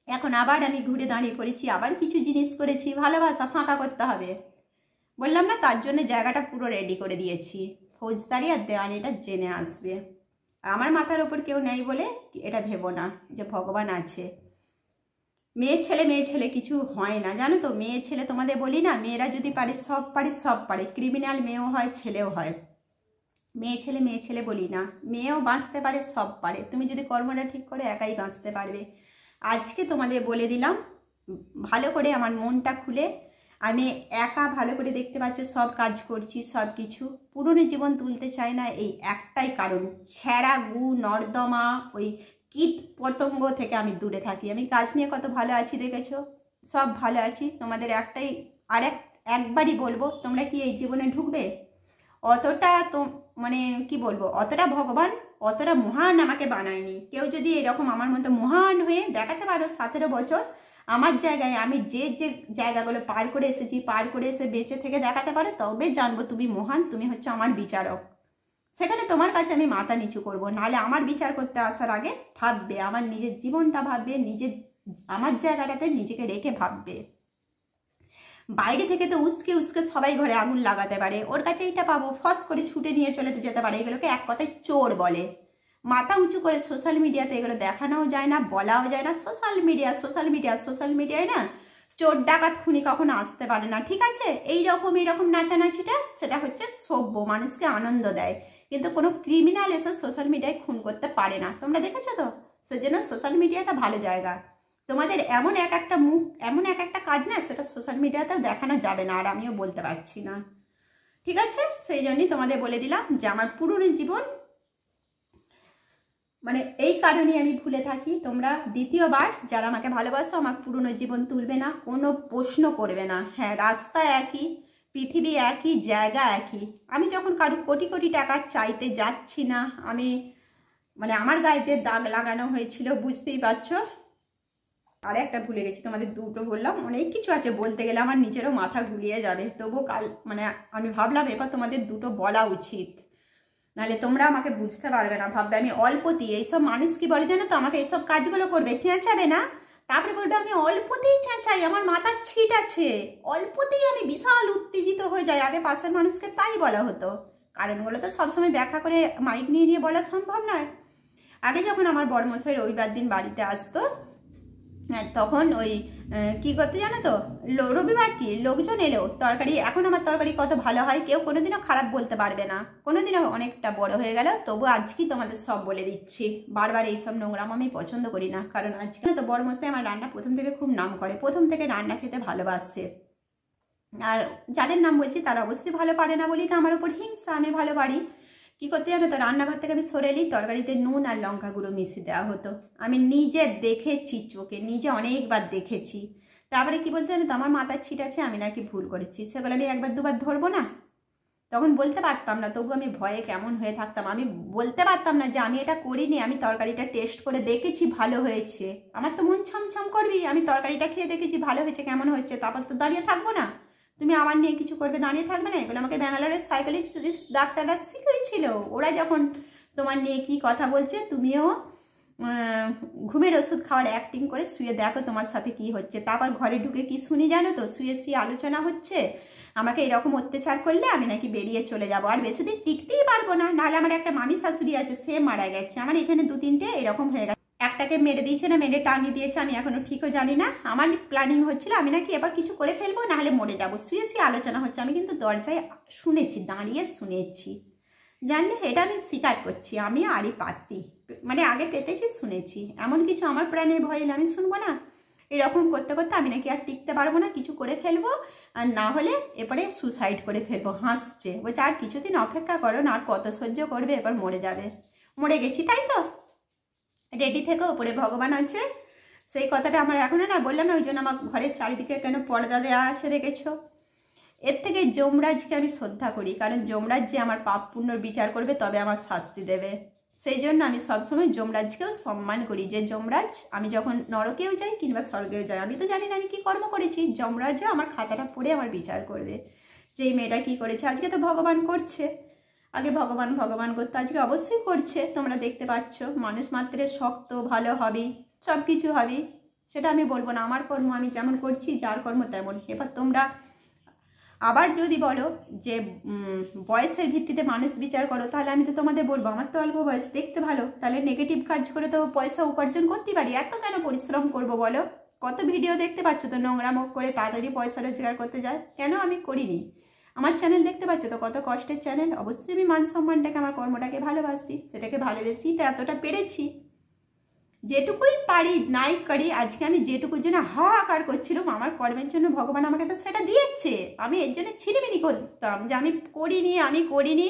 এখন আবার আমি ঘুরে দাঁড়িয়ে পড়েছি, আবার কিছু জিনিস করেছি, ভালোবাসা ফাঁকা করতে হবে বললাম না? তার জন্য জায়গাটা পুরো রেডি করে দিয়েছি, ফৌজদারি আর দেওয়ানিটা জেনে আসবে। আমার মাথার ওপর কেউ নেই বলে এটা ভেবো না যে ভগবান আছে। মেয়ে ছেলে কিছু হয় না, জানো তো? মেয়ে ছেলে তোমাদের বলি না, মেয়েরা যদি পারে সব পারে, ক্রিমিনাল মেয়েও হয় ছেলেও হয়। মেয়ে ছেলে বলি না, মেয়েও বাঁচতে পারে, সব পারে। তুমি যদি কর্মটা ঠিক করে একাই বাঁচতে পারবে। আজকে তোমাদের বলে দিলাম ভালো করে, আমার মনটা খুলে। আমি একা ভালো করে দেখতে পাচ্ছ সব কাজ করছি, সব কিছু। পুরনো জীবন তুলতে চাই না, এই একটাই কারণ, ছেঁড়া গু নর্দমা ওই কীট পতঙ্গ থেকে আমি দূরে থাকি। আমি কাজ নিয়ে কত ভালো আছি দেখেছো, সব ভালো আছি। তোমাদের একটাই আর একবারই বলবো, তোমরা কি এই জীবনে ঢুকবে? অতটা তো মানে কি বলবো, অতটা ভগবান অতটা মহান আমাকে বানায়নি। কেউ যদি এরকম আমার মতো মহান হয়ে দেখাতে পারো 17 বছর আমার জায়গায়, আমি যে যে জায়গাগুলো পার করে এসেছি, পার করে এসে বেঁচে থেকে দেখাতে পারো, তবে জানবো তুমি মহান, তুমি হচ্ছে আমার বিচারক। সেখানে তোমার কাছে আমি মাথা নিচু করবো। নাহলে আমার বিচার করতে আসার আগে ভাববে, আমার নিজের জীবনটা ভাববে, নিজের আমার জায়গাটাতে নিজেকে রেখে ভাববে। বাইরে থেকে তো উস্কে উস্কে সবাই ঘরে আগুন লাগাতে পারে, ওর কাছে এইটা পাবো, ফস করে ছুটে নিয়ে চলে যেতে পারে। এগুলোকে এক কথায় চোর বলে। মাথা উঁচু করে সোশ্যাল মিডিয়াতে এগুলো দেখানোও যায় না, বলাও যায় না। সোশ্যাল মিডিয়ায় না চোর ডাকাত খুনি কখনো আসতে পারে না, ঠিক আছে? এইরকম নাচানাচিটা সেটা হচ্ছে সভ্য, মানুষকে আনন্দ দেয়। কিন্তু কোনো ক্রিমিনাল এসে সোশ্যাল মিডিয়ায় খুন করতে পারে না, তোমরা দেখেছো তো? সেজন্য সোশ্যাল মিডিয়াটা ভালো জায়গা। তোমাদের এমন এক একটা মুখ, এমন এক একটা কাজ না, সেটা সোশ্যাল মিডিয়াতেও দেখানো যাবে না, আর আমিও বলতে পারছি না, ঠিক আছে? সেই জন্যই তোমাদের বলে দিলাম যে আমার পুরনো জীবন মানে এই কারণেই আমি ভুলে থাকি। তোমরা দ্বিতীয়বার যারা আমাকে ভালোবাসো, আমার পুরনো জীবন তুলবে না, কোনো প্রশ্ন করবে না। হ্যাঁ, রাস্তা একই, পৃথিবী একই, জায়গা একই। আমি যখন কারো কোটি কোটি টাকা চাইতে যাচ্ছি না, আমি মানে আমার গায়ে যে দাগ লাগানো হয়েছিল বুঝতেই পারছো। আর একটা ভুলে গেছি, তোমাদের দুটো বললাম, অনেক কিছু আছে বলতে গেলে, আমার নিজেরও মাথা ঘুরিয়ে যাবে। তবুও কাল মানে আমি ভাবলাম এবার তোমাদের দুটো বলা উচিত, নাহলে তোমরা আমাকে বুঝতে পারবে না, ভাববে আমি অল্পতি। এইসব মানুষ কি বলে জানো তো, আমাকে এইসব কাজগুলো করবে, চেঁচাবে না, তারপরে বলবে আমি অল্পতেই চেঁচাই, আমার মাথার ছিট আছে, অল্পতেই আমি বিশাল উত্তেজিত হয়ে যাই। আগে পাশের মানুষকে তাই বলা হতো, কারণগুলো তো সবসময় ব্যাখ্যা করে মাইক নিয়ে বলা সম্ভব নয়। আগে যখন আমার বড়মশাই রবিবার দিন বাড়িতে আসতো, তখন ওই কি করতে জানো তো, রবিবার কি লোকজন এলেও তরকারি, এখন আমার তরকারি কত ভালো হয়, কেউ কোনোদিনও খারাপ বলতে পারবে না, কোনোদিনও। অনেকটা বড় হয়ে গেল, তবু আজকে তোমাদের সব বলে দিচ্ছি। বারবার এইসব নোংরাম আমি পছন্দ করি না, কারণ আজকে তো বড় মশাই আমার রান্না প্রথম থেকে খুব নাম করে, প্রথম থেকে রান্না খেতে ভালোবাসে। আর যাদের নাম বলছি তারা অবশ্যই ভালো পারে না বলি তো আমার উপর হিংসা, আমি ভালো পারি। কি করতে জানো তো, রান্নাঘর থেকে আমি সরে এলি, তরকারিতে নুন আর লঙ্কা গুঁড়ো মিশিয়ে দেওয়া হতো। আমি নিজে দেখেছি, চোখে নিজে অনেকবার দেখেছি। তারপরে কি বলতে জানো তো, আমার মাথার ছিট আছে, আমি নাকি ভুল করেছি, সেগুলো আমি একবার দুবার ধরবো না? তখন বলতে পারতাম না, তবু আমি ভয়ে কেমন হয়ে থাকতাম। আমি বলতে পারতাম না যে আমি এটা করিনি, আমি তরকারিটা টেস্ট করে দেখেছি, ভালো হয়েছে। আমার তো মন ছমছম করবি, আমি তরকারিটা খেয়ে দেখেছি ভালো হয়েছে, কেমন হচ্ছে, তারপর তো দাঁড়িয়ে থাকবো না। তুমি আমার নিয়ে কিছু করবে, দাঁড়িয়ে থাকবে না? এগুলো আমাকে ব্যাঙ্গালোরের সাইকোলজিস্ট ডাক্তাররা শিখিয়েছিল। ওরা যখন তোমার নিয়ে কি কথা বলছে, তুমিও ঘুমের ওষুধ খাওয়ার অ্যাক্টিং করে শুয়ে দেখো তোমার সাথে কি হচ্ছে। তারপর ঘরে ঢুকে কি শুনি জানো তো, শুয়ে শুয়ে আলোচনা হচ্ছে আমাকে এরকম অত্যাচার করলে আমি নাকি বেরিয়ে চলে যাব, আর বেশি দিন টিকতেই পারবো না। নাহলে আমার একটা মামি শাশুড়ি আছে, সে মারা গেছে, আমার এখানে 2-3টে এরকম হয়ে গেছে। একটাকে মেরে দিয়েছে না মেরে টাঙিয়ে দিয়েছে, আমি এখনো ঠিকও জানি না। আমার প্ল্যানিং হচ্ছিল আমি নাকি এবার কিছু করে ফেলবো, নাহলে মরে যাবো। শুয়ে শুয়ে আলোচনা হচ্ছে, আমি কিন্তু দরজায় শুনেছি, দাঁড়িয়ে শুনেছি, জানলে এটা আমি স্বীকার করছি। আমি আরই পাতি, মানে আগে পেতেছি, শুনেছি। এমন কিছু আমার প্রাণের ভয় আমি শুনবো না। এরকম করতে করতে আমি নাকি আর টিকতে পারবো না, কিছু করে ফেলবো, আর না হলে এরপরে সুসাইড করে ফেলবো। হাসছে, বলছে আর কিছুদিন অপেক্ষা করো না, আর কত সহ্য করবে, এবার মরে যাবে। মরে গেছি তাই তো, রেডি থেকে ওপরে ভগবান আছে। সেই কথাটা আমার এখনো না বললাম না, ওই জন্য আমার ঘরের চারিদিকে কেন পর্দা দেওয়া আছে দেখেছো। এর থেকে যমরাজকে আমি শ্রদ্ধা করি, কারণ যমরাজ যে আমার পাপ পুণ্যর বিচার করবে, তবে আমার শাস্তি দেবে। সেই জন্য আমি সবসময় যমরাজকেও সম্মান করি, যে যমরাজ আমি যখন নরকেও যাই কিংবা স্বর্গেও যাই, আমি তো জানি না আমি কি কর্ম করেছি, যমরাজও আমার খাতাটা পড়ে আমার বিচার করবে, যে এই মেয়েটা কি করেছে। আজকে তো ভগবান করছে, আগে ভগবান ভগবান করতে, আজকে অবশ্যই করছে। তোমরা দেখতে পাচ্ছ, মানুষ মাত্রে শক্ত ভালো হবেই, সব কিছু হবেই, সেটা আমি বলবো না। আমার কর্ম আমি যেমন করছি, যার কর্ম তেমন। এবার তোমরা আবার যদি বলো যে বয়সের ভিত্তিতে মানুষ বিচার করো, তাহলে আমি তো তোমাদের বলবো আমার তো অল্প বয়স, দেখতে ভালো, তাহলে নেগেটিভ কাজ করে তো পয়সা উপার্জন করতে পারি। এত কেন পরিশ্রম করবো বলো? কত ভিডিও দেখতে পাচ্ছ তো, নোংরা মুখ করে তাড়াতাড়ি পয়সা রোজগার করতে যায়, কেন আমি করিনি? আমার চ্যানেল দেখতে পাচ্ছ তো, কত কষ্টের চ্যানেল। অবশ্যই আমি মান সম্মানটাকে, আমার কর্মটাকে ভালোবাসি, সেটাকে ভালোবেসি তো এতটা পেরেছি। যেটুকুই পারি নাই করি, আজকে আমি যেটুকুর জন্য হাহাকার করছিলাম, আমার কর্মের জন্য ভগবান আমাকে তো সেটা দিয়েছে। আমি এর জন্য ছিনিমিনি করতাম যে আমি করিনি,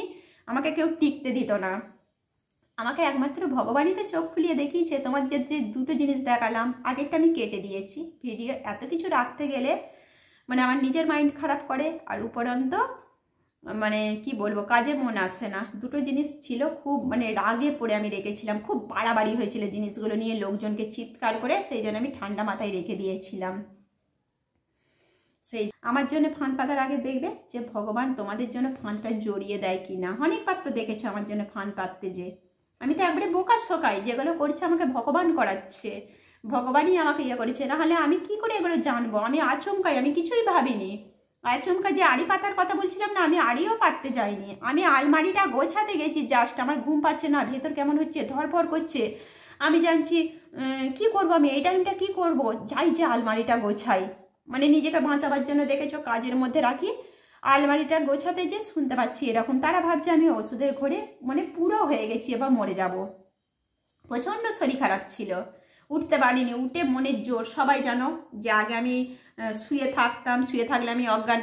আমাকে কেউ টিকতে দিত না। আমাকে একমাত্র ভগবানই তো চোখ খুলিয়ে দেখিয়েছে। তোমার যে দুটো জিনিস দেখালাম, আগেরটা আমি কেটে দিয়েছি। ভিডিও এত কিছু রাখতে গেলে মানে আমার নিজের মাইন্ড খারাপ করে, আর উপরন্ত মানে কি বলবো, কাজে মন আসে না। দুটো জিনিস ছিল খুব মানে রাগে পড়ে আমি রেখেছিলাম, খুব বাড়াবাড়ি হয়েছিল জিনিসগুলো নিয়ে, লোকজনকে চিৎকার করে, সেই জন্য আমি ঠান্ডা মাথায় রেখে দিয়েছিলাম। সেই আমার জন্য ফাঁদ পাতার আগে দেখবে যে ভগবান তোমাদের জন্য ফাঁদটা জড়িয়ে দেয় কিনা। অনেকবার তো দেখেছো আমার জন্য ফাঁদ পাততে, যে আমি তো একবারে বোকা শোকাই, যেগুলো করছে আমাকে ভগবান করাচ্ছে, ভগবানই আমাকে ইয়ে করেছে, নাহলে আমি কি করে এগুলো জানবো। আমি আচমকাই, আমি কিছুই ভাবিনি। আচমকা যে আড়ি পাতার কথা বলছিলাম না, আমি আড়িও পাততে যাইনি, আমি আলমারিটা গোছাতে গেছি জাস্ট। আমার ঘুম পাচ্ছে না, ভেতর কেমন হচ্ছে, ধরপড় করছে, আমি জানছি কি করব, আমি এই টাইমটা কি করব, যাই যে আলমারিটা গোছাই, মানে নিজেকে বাঁচাবার জন্য দেখেছো কাজের মধ্যে রাখি। আলমারিটা গোছাতে যে শুনতে পাচ্ছি এরকম, তারা ভাবছে আমি ওষুধের ঘরে মানে পুরো হয়ে গেছি, এবার মরে যাব। প্রচণ্ড শরীর খারাপ ছিল, উঠতে পারিনি, উঠে মনের জোর। সবাই জানো যে আগে আমি শুয়ে থাকলে আমি অজ্ঞান,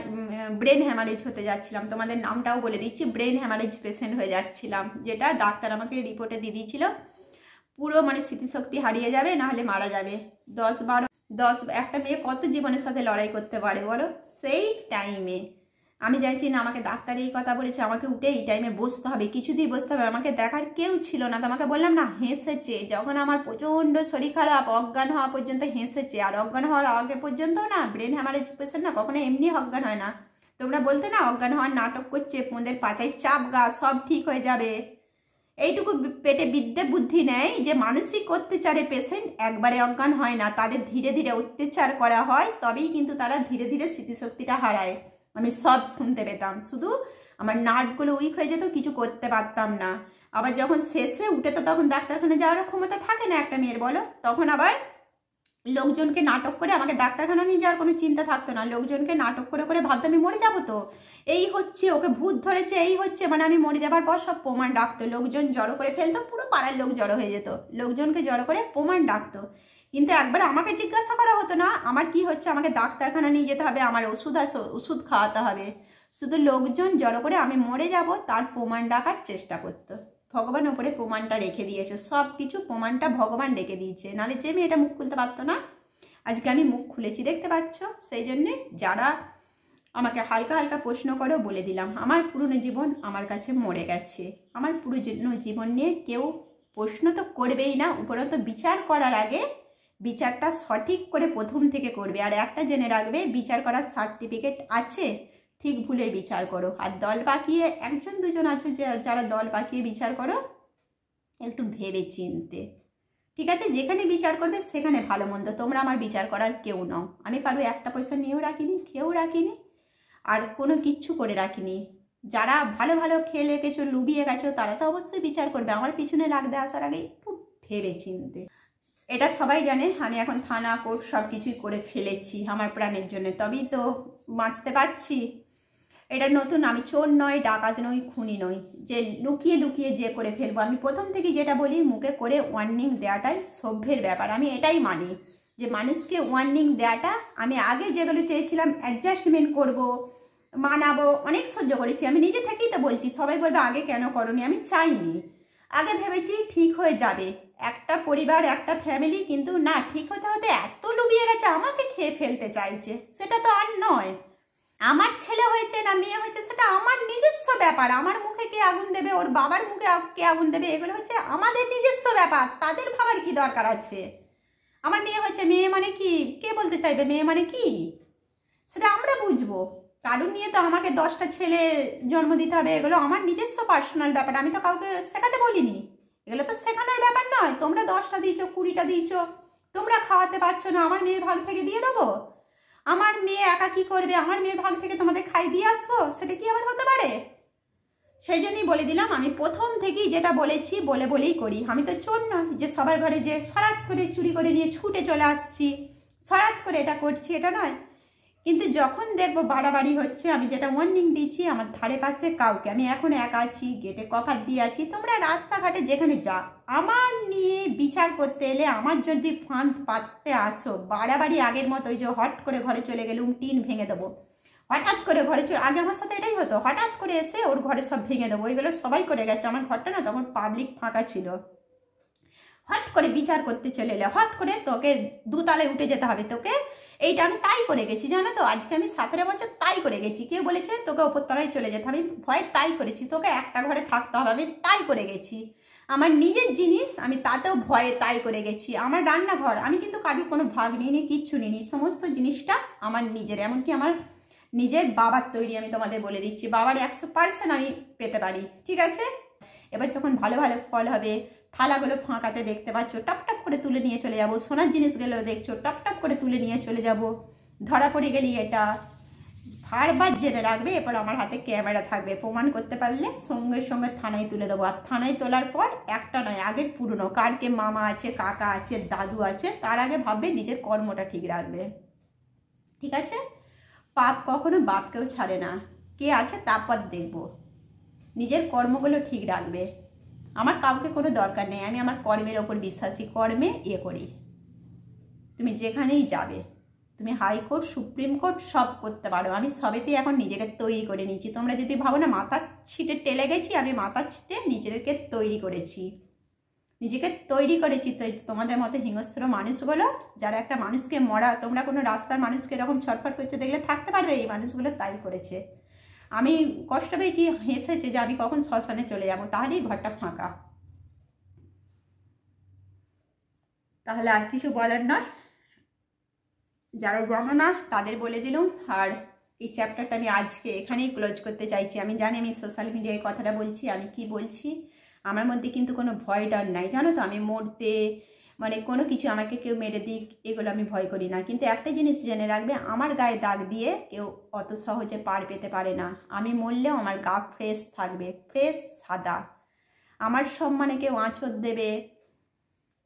ব্রেন হ্যামারেজ হতে যাচ্ছিলাম। তোমাদের নামটাও বলে দিচ্ছি, ব্রেন হ্যামারেজ পেশেন্ট হয়ে যাচ্ছিলাম, যেটা ডাক্তার আমাকে রিপোর্টে দিয়ে দিয়েছিল পুরো মানে স্মৃতিশক্তি হারিয়ে যাবে, নাহলে মারা যাবে। 10 একটা মেয়ে কত জীবনের সাথে লড়াই করতে পারে বলো। সেই টাইমে আমি চাইছি না, আমাকে ডাক্তার এই কথা বলেছে, আমাকে উঠে এই টাইমে বসতে হবে, কিছুতেই বসতে হবে। আমাকে দেখার কেউ ছিল না, তোমাকে বললাম না, হেসেছে যখন আমার প্রচণ্ড শরীর খারাপ, অজ্ঞান হওয়া পর্যন্ত হেসেছে। আর অজ্ঞান হওয়ার আগে পর্যন্ত না, ব্রেন হ্যামারেজ পেশেন্ট না কখনো এমনি অজ্ঞান হয় না। তোমরা বলতে না অজ্ঞান হওয়ার নাটক করছে, মোদের পাচাই চাপ গা, সব ঠিক হয়ে যাবে। এইটুকু পেটে বিদ্যে বুদ্ধি নেই যে মানসিক অত্যাচারে পেশেন্ট একবারে অজ্ঞান হয় না, তাদের ধীরে ধীরে অত্যাচার করা হয়, তবেই কিন্তু তারা ধীরে ধীরে স্মৃতিশক্তিটা হারায়। আমি সব শুনতে পেতাম, শুধু আমার নার্ভগুলো উইক হয়ে যেত, কিছু করতে পারতাম না। আবার যখন শেষে উঠে তো তখন ডাক্তারখানা যাওয়ারও ক্ষমতা থাকে না একটা মেয়ের, বলো। তখন আবার লোকজনকে নাটক করে, আমাকে ডাক্তারখানা নিয়ে যাওয়ার কোনো চিন্তা থাকতো না, লোকজনকে নাটক করে করে ভাবতো আমি মরে যাবো, তো এই হচ্ছে, ওকে ভূত ধরেছে, এই হচ্ছে, মানে আমি মরে যাবার পর সব প্রমাণ ডাকতো, লোকজন জড়ো করে ফেলতো, পুরো পাড়ার লোক জড়ো হয়ে যেত, লোকজনকে জড়ো করে প্রমাণ ডাকতো। কিন্তু একবার আমাকে জিজ্ঞাসা করা হতো না আমার কি হচ্ছে, আমাকে ডাক্তারখানা নিয়ে যেতে হবে, আমার ওষুধ খাওয়াতে হবে। শুধু লোকজন জড়ো করে আমি মরে যাব তার প্রমাণ ডাকার চেষ্টা করতো। ভগবান ওপরে প্রমাণটা রেখে দিয়েছে, সব কিছু প্রমাণটা ভগবান রেখে দিয়েছে, নাহলে যে মেয়েটা মুখ খুলতে পারতো না, আজকে আমি মুখ খুলেছি, দেখতে পাচ্ছ। সেই জন্যে যারা আমাকে হালকা হালকা প্রশ্ন করো, বলে দিলাম আমার পুরনো জীবন আমার কাছে মরে গেছে। আমার পুরনো জীবন নিয়ে কেউ প্রশ্ন তো করবেই না, উপরন্ত বিচার করার আগে বিচারটা সঠিক করে প্রথম থেকে করবে। আর একটা জেনে রাখবে, বিচার করার সার্টিফিকেট আছে, ঠিক ভুলের বিচার করো। আর দল পাকিয়ে, একজন দুজন আছে যারা দল পাকিয়ে বিচার করো, একটু ভেবে চিনতে, ঠিক আছে। যেখানে বিচার করবে সেখানে ভালো মন্দ, তোমরা আমার বিচার করার কেউ নাও। আমি কারো একটা পয়সা নিয়েও রাখিনি, কেউ রাখিনি, আর কোনো কিচ্ছু করে রাখিনি। যারা ভালো ভালো খেলে গেছো, লুবিয়ে গেছো, তারা তো অবশ্যই বিচার করবে। আমার পিছনে লাগতে আসার আগে একটু ভেবে চিনতে। এটা সবাই জানে, আমি এখন থানা কোর্ট সব কিছুই করে ফেলেছি আমার প্রাণের জন্য, তবেই তো বাঁচতে পারছি। এটা নতুন, আমি চোর নয়, ডাকাত নই, খুনি নই যে লুকিয়ে লুকিয়ে যে করে ফেলবো। আমি প্রথম থেকে যেটা বলি, মুখে করে ওয়ার্নিং দেওয়াটাই সভ্যের ব্যাপার। আমি এটাই মানি যে মানুষকে ওয়ার্নিং দেওয়াটা, আমি আগে যেগুলো চেয়েছিলাম অ্যাডজাস্টমেন্ট করব, মানাবো, অনেক সহ্য করেছি। আমি নিজে থেকেই তো বলছি, সবাই বলবে আগে কেন করনি, আমি চাইনি। আগে ভেবেছি ঠিক হয়ে যাবে, একটা পরিবার, একটা ফ্যামিলি, কিন্তু না, ঠিক হতে হতে এত লুবিয়ে গেছে, আমাকে খেয়ে ফেলতে চাইছে। সেটা তো আর নয়। আমার ছেলে হয়েছে না মেয়ে হয়েছে সেটা আমার নিজস্ব ব্যাপার। আমার মুখে কে আগুন দেবে, ওর বাবার মুখে কে আগুন দেবে, এগুলো হচ্ছে আমাদের নিজস্ব ব্যাপার, তাদের ভাবার কি দরকার আছে। আমার মেয়ে হয়েছে, মেয়ে মানে কি, কে বলতে চাইবে মেয়ে মানে কি, সেটা আমরা বুঝবো। কারণ নিয়ে তো আমাকে 10টা ছেলে জন্ম দিতে হবে, এগুলো আমার নিজস্ব পার্সোনাল ব্যাপার। আমি তো কাউকে শেখাতে বলিনি, এগুলো তো শেখানোর ব্যাপার নয়। তোমরা 10টা দিয়েছো, 20টা দিয়েছো, তোমরা খাওয়াতে পারছো না, আমার মেয়ের ভাগ থেকে দিয়ে দেবো? আমার মেয়ে একা কি করবে, আমার মেয়ের ভাগ থেকে তোমাদের খাই দিয়ে আসবো? সেটা কি আবার হতে পারে? সেই জন্যই বলে দিলাম, আমি প্রথম থেকেই যেটা বলেছি বলেই করি। আমি তো চোর নয় যে সবার ঘরে যে সরাত করে চুরি করে নিয়ে ছুটে চলে আসছি, সরাত করে এটা করছি, এটা নয়। কিন্তু যখন দেখবো বাড়াবাড়ি হচ্ছে, আমি যেটা ওয়ার্নিং দিচ্ছি আমার ধারে পাশে কাউকে, আমি এখন একা আছি, গেটে কভার দিয়ে আছি, তোমরা রাস্তাঘাটে যেখানে যা আমার নিয়ে বিচার করতে এলে, আমার যদি ফাঁদ পাততে আসো, বাড়াবাড়ি আগের মতো ওই যে হট করে ঘরে চলে গেলুম টিন ভেঙে দেবো, হঠাৎ করে ঘরে চলে, আগে আমার সাথে এটাই হতো, হঠাৎ করে এসে ওর ঘরে সব ভেঙে দেবো, ওইগুলো সবাই করে গেছে। আমার ঘরটা না তখন পাবলিক ফাঁকা ছিল, হট করে বিচার করতে চলে এলে, হট করে তোকে দুতলায় উঠে যেতে হবে, তোকে এইটা আমি তাই করে গেছি জানো তো, আজকে আমি 17 বছর তাই করে গেছি। কেউ বলেছে তোকে ওপর তলায় চলে যেতে, আমি ভয় তাই করেছি, তোকে একটা ঘরে থাকতে হবে, আমি তাই করে গেছি। আমার নিজের জিনিস আমি তাতেও ভয়ে তাই করে গেছি। আমার রান্নাঘর আমি কিন্তু কারোর কোনো ভাগ নিইনি, কিচ্ছু নিইনি, সমস্ত জিনিসটা আমার নিজের, এমনকি আমার নিজের বাবার তৈরি। আমি তোমাদের বলে দিচ্ছি, বাবার 100% আমি পেতে পারি, ঠিক আছে। এবার যখন ভালো ভালো ফল হবে, থালাগুলো ফাঁকাতে দেখতে পাচ্ছ, টপ টপ করে তুলে নিয়ে চলে যাবো, সোনার জিনিসগুলো দেখছো টপ টপ করে তুলে নিয়ে চলে যাব। ধরা পড়ে গেলি এটা বারবার জেনে রাখবে, এরপর আমার হাতে ক্যামেরা থাকবে, প্রমাণ করতে পারলে সঙ্গে সঙ্গে থানায় তুলে দেবো। আর থানায় তোলার পর একটা নয়, আগের পুরনো কারকে মামা আছে, কাকা আছে, দাদু আছে, তার আগে ভাববে নিজের কর্মটা ঠিক রাখবে, ঠিক আছে। পাপ কখনো বাপকেও ছাড়ে না, কে আছে তারপর দেখবো, নিজের কর্মগুলো ঠিক রাখবে। আমার কাউকে কোনো দরকার নেই, আমি আমার কর্মের ওপর বিশ্বাসী, কর্মে করি। তুমি যেখানেই যাবে, তুমি হাইকোর্ট সুপ্রিম কোর্ট সব করতে পারো, আমি সবেতেই এখন নিজেকে তৈরি করে নিয়েছি। তোমরা যদি ভাবো না মাথার ছিটে টেলে গেছি, আমি মাথার ছিটে নিজেদেরকে তৈরি করেছি, নিজেকে তৈরি করেছি। তো তোমাদের মতো হিংস্র মানুষগুলো যারা একটা মানুষকে মরা, তোমরা কোনো রাস্তার মানুষকে এরকম ছটফট করছে দেখলে থাকতে পারবে, এই মানুষগুলো তাই করেছে। আমি কষ্ট পেয়েছি, হেসেছে যে আমি কখন শ্মশানে চলে যাব, তাহলেই ঘরটা ফাঁকা। তাহলে আর কিছু বলার নয়, যারা জানো না তাদের বলে দিলাম। আর এই চ্যাপ্টারটা আমি আজকে এখানেই ক্লোজ করতে চাইছি। আমি জানি আমি সোশ্যাল মিডিয়ায় কথাটা বলছি, আমি কি বলছি, আমার মধ্যে কিন্তু কোনো ভয় ডর নাই জানো তো। আমি মরতে মানে কোনো কিছু আমাকে কেউ মেরে দিক এগুলো আমি ভয় করি না। কিন্তু একটা জিনিস জেনে রাখবে, আমার গায়ে দাগ দিয়ে কেউ অত সহজে পার পেতে পারে না। আমি মরলেও আমার গা ফ্রেশ থাকবে, ফ্রেশ সাদা। আমার সম্মানে কেউ আঁচড় দেবে,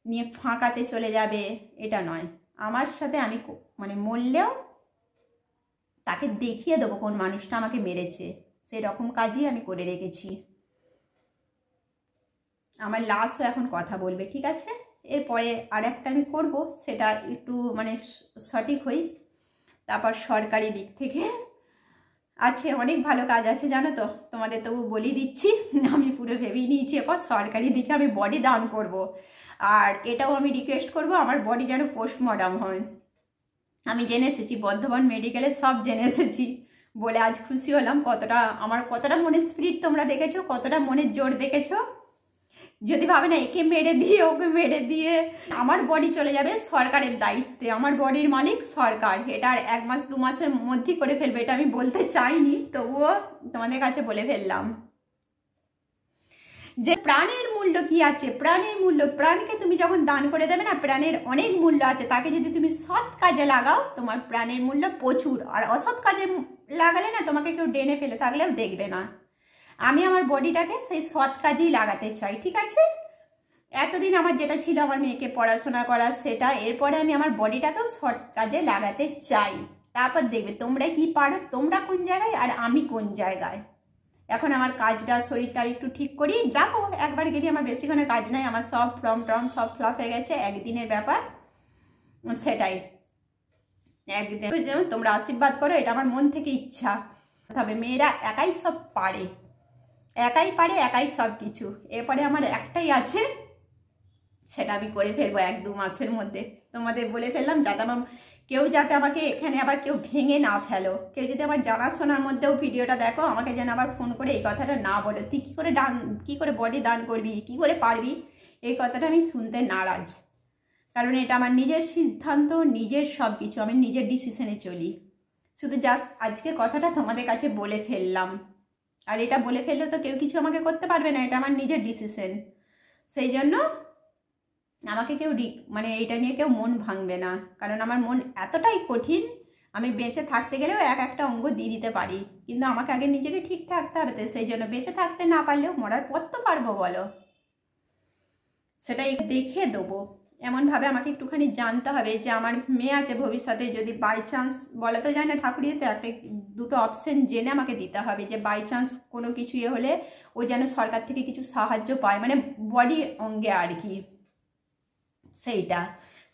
নিয়ে ফাঁকাতে চলে যাবে, এটা নয়। আমার সাথে আমি মানে মরলেও তাকে দেখিয়ে দেবো কোন মানুষটা আমাকে মেরেছে, সেরকম কাজই আমি করে রেখেছি। আমার লাশও এখন কথা বলবে, ঠিক আছে। এরপরে আর একটা আমি করব, সেটা একটু মানে সঠিক হই। তারপর সরকারি দিক থেকে আছে, অনেক ভালো কাজ আছে জানো তো, তোমাদের তবু বলি দিচ্ছি। আমি পুরো ভেবেই নিয়েছি এরপর সরকারি দিকে আমি বডি দান করব। আর এটাও আমি রিকোয়েস্ট করব, আমার বডি যেন পোস্টমর্টম হয়। আমি জেনে এসেছি বর্ধমান মেডিকেলে, সব জেনে এসেছি বলে আজ খুশি হলাম। কতটা মনের স্পিরিট তোমরা দেখেছো, কতটা মনের জোর দেখেছো। যদি ভাবে না একে মেরে দিয়ে ওকে মেরে দিয়ে, আমার বডি চলে যাবে সরকারের দায়িত্বে, আমার বডির মালিক সরকার। এটা আর 1 মাস 2 মাসের মধ্যেই করে ফেলবে, এটা আমি বলতে চাইনি, তবুও তোমাদের কাছে বলে ফেললাম যে প্রাণের মূল্য কি আছে। প্রাণের মূল্য, প্রাণকে তুমি যখন দান করে দেবে না, প্রাণের অনেক মূল্য আছে। তাকে যদি তুমি সৎ কাজে লাগাও, তোমার প্রাণের মূল্য প্রচুর। আর অসৎ কাজে লাগালে না, তোমাকে কেউ ডেনে ফেলে থাকলেও দেখবে না। আমি আমার বডিটাকে সেই সৎ কাজেই লাগাতে চাই, ঠিক আছে। এতদিন আমার যেটা ছিল আমার মেয়েকে পড়াশোনা করা, সেটা, এরপরে আমি আমার বডিটাকেও সৎ কাজে লাগাতে চাই। তারপর দেখবে তোমরা কি পারো, তোমরা কোন জায়গায় আর আমি কোন জায়গায়। এখন আমার কাজটা শরীরটা একটু ঠিক করি, যাবো একবার গেলে, আমার বেশিক্ষণের কাজ নাই, আমার সব ফর্ম টর্ম সব ফ্লপ হয়ে গেছে, একদিনের ব্যাপার, সেটাই একদিন। যেমন তোমরা আশীর্বাদ করো, এটা আমার মন থেকে ইচ্ছা। তবে মেয়েরা একাই সব পারে, একাই পারে, একাই সব কিছু। এরপরে আমার একটাই আছে, সেটা আমি করে ফেলবো 1-2 মাসের মধ্যে। তোমাদের বলে ফেললাম, যাতে আমার কেউ যাতে আমাকে এখানে আবার কেউ ভেঙে না ফেলো। কেউ যদি আমার জানাশোনার মধ্যেও ভিডিওটা দেখো, আমাকে যেন আবার ফোন করে এই কথাটা না বলো, তুই কী করে বডি দান করবি, কী করে পারবি, এই কথাটা আমি শুনতে নারাজ। কারণ এটা আমার নিজের সিদ্ধান্ত, নিজের সব কিছু, আমি নিজের ডিসিশনে চলি। শুধু জাস্ট আজকে কথাটা তোমাদের কাছে বলে ফেললাম। আর এটা বলে ফেললে তো কেউ কিছু আমাকে করতে পারবে না, এটা আমার নিজের ডিসিশন। সেই জন্য আমাকে কেউ মানে এইটা নিয়ে কেউ মন ভাঙবে না, কারণ আমার মন এতটাই কঠিন, আমি বেঁচে থাকতে গেলেও একটা অঙ্গ দিয়ে দিতে পারি, কিন্তু আমাকে আগে নিজেকে ঠিক থাকতে হবে। তো সেই জন্য বেঁচে থাকতে না পারলেও মরার পর তো পারবো, বলো, সেটাই দেখে দেবো। এমনভাবে আমাকে একটুখানি জানতে হবে যে আমার মেয়ে আছে ভবিষ্যতে, যদি বাই চান্স, বলা তো যায় না ঠাকুরিতে, একটা দুটো অপশন জেনে আমাকে দিতে হবে যে বাই চান্স কোনো কিছু ইয়ে হলে ও যেন সরকার থেকে কিছু সাহায্য পায়, মানে বডি অঙ্গে আর কি।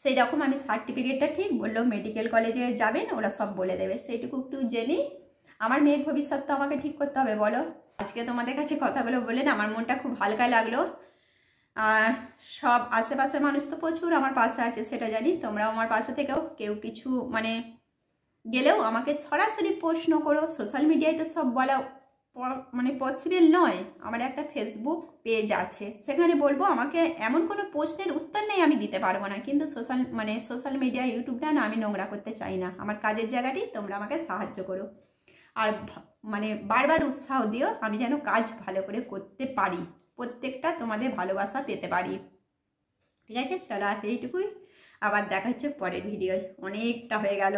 সেই রকম আমি সার্টিফিকেটটা ঠিক বললো মেডিকেল কলেজে যাবেন, ওরা সব বলে দেবে, সেইটুকু একটু জেনেই আমার মেয়ের ভবিষ্যৎ তো আমাকে ঠিক করতে হবে বলো। আজকে তোমাদের কাছে কথাগুলো বলে না আমার মনটা খুব হালকা লাগলো। আর সব আশেপাশের মানুষ তো প্রচুর আমার পাশে আছে, সেটা জানি, তোমরাও আমার পাশে থেকেও কেউ কিছু মানে গেলেও আমাকে সরাসরি প্রশ্ন করো। সোশ্যাল মিডিয়ায় তো সব বলা মানে পসিবল নয়। আমার একটা ফেসবুক পেজ আছে, সেখানে বলবো, আমাকে এমন কোনো প্রশ্নের উত্তর নেই আমি দিতে পারবো না, কিন্তু সোশ্যাল মিডিয়া ইউটিউবটা না আমি নোংরা করতে চাই না। আমার কাজের জায়গাটি তোমরা আমাকে সাহায্য করো, আর মানে বারবার উৎসাহ দিও আমি যেন কাজ ভালো করে করতে পারি, প্রত্যেকটা তোমাদের ভালোবাসা পেতে পারি। ঠিক আছে, চলো আজ এইটুকুই, আবার দেখা হচ্ছে পরের ভিডিও। অনেকটা হয়ে গেল।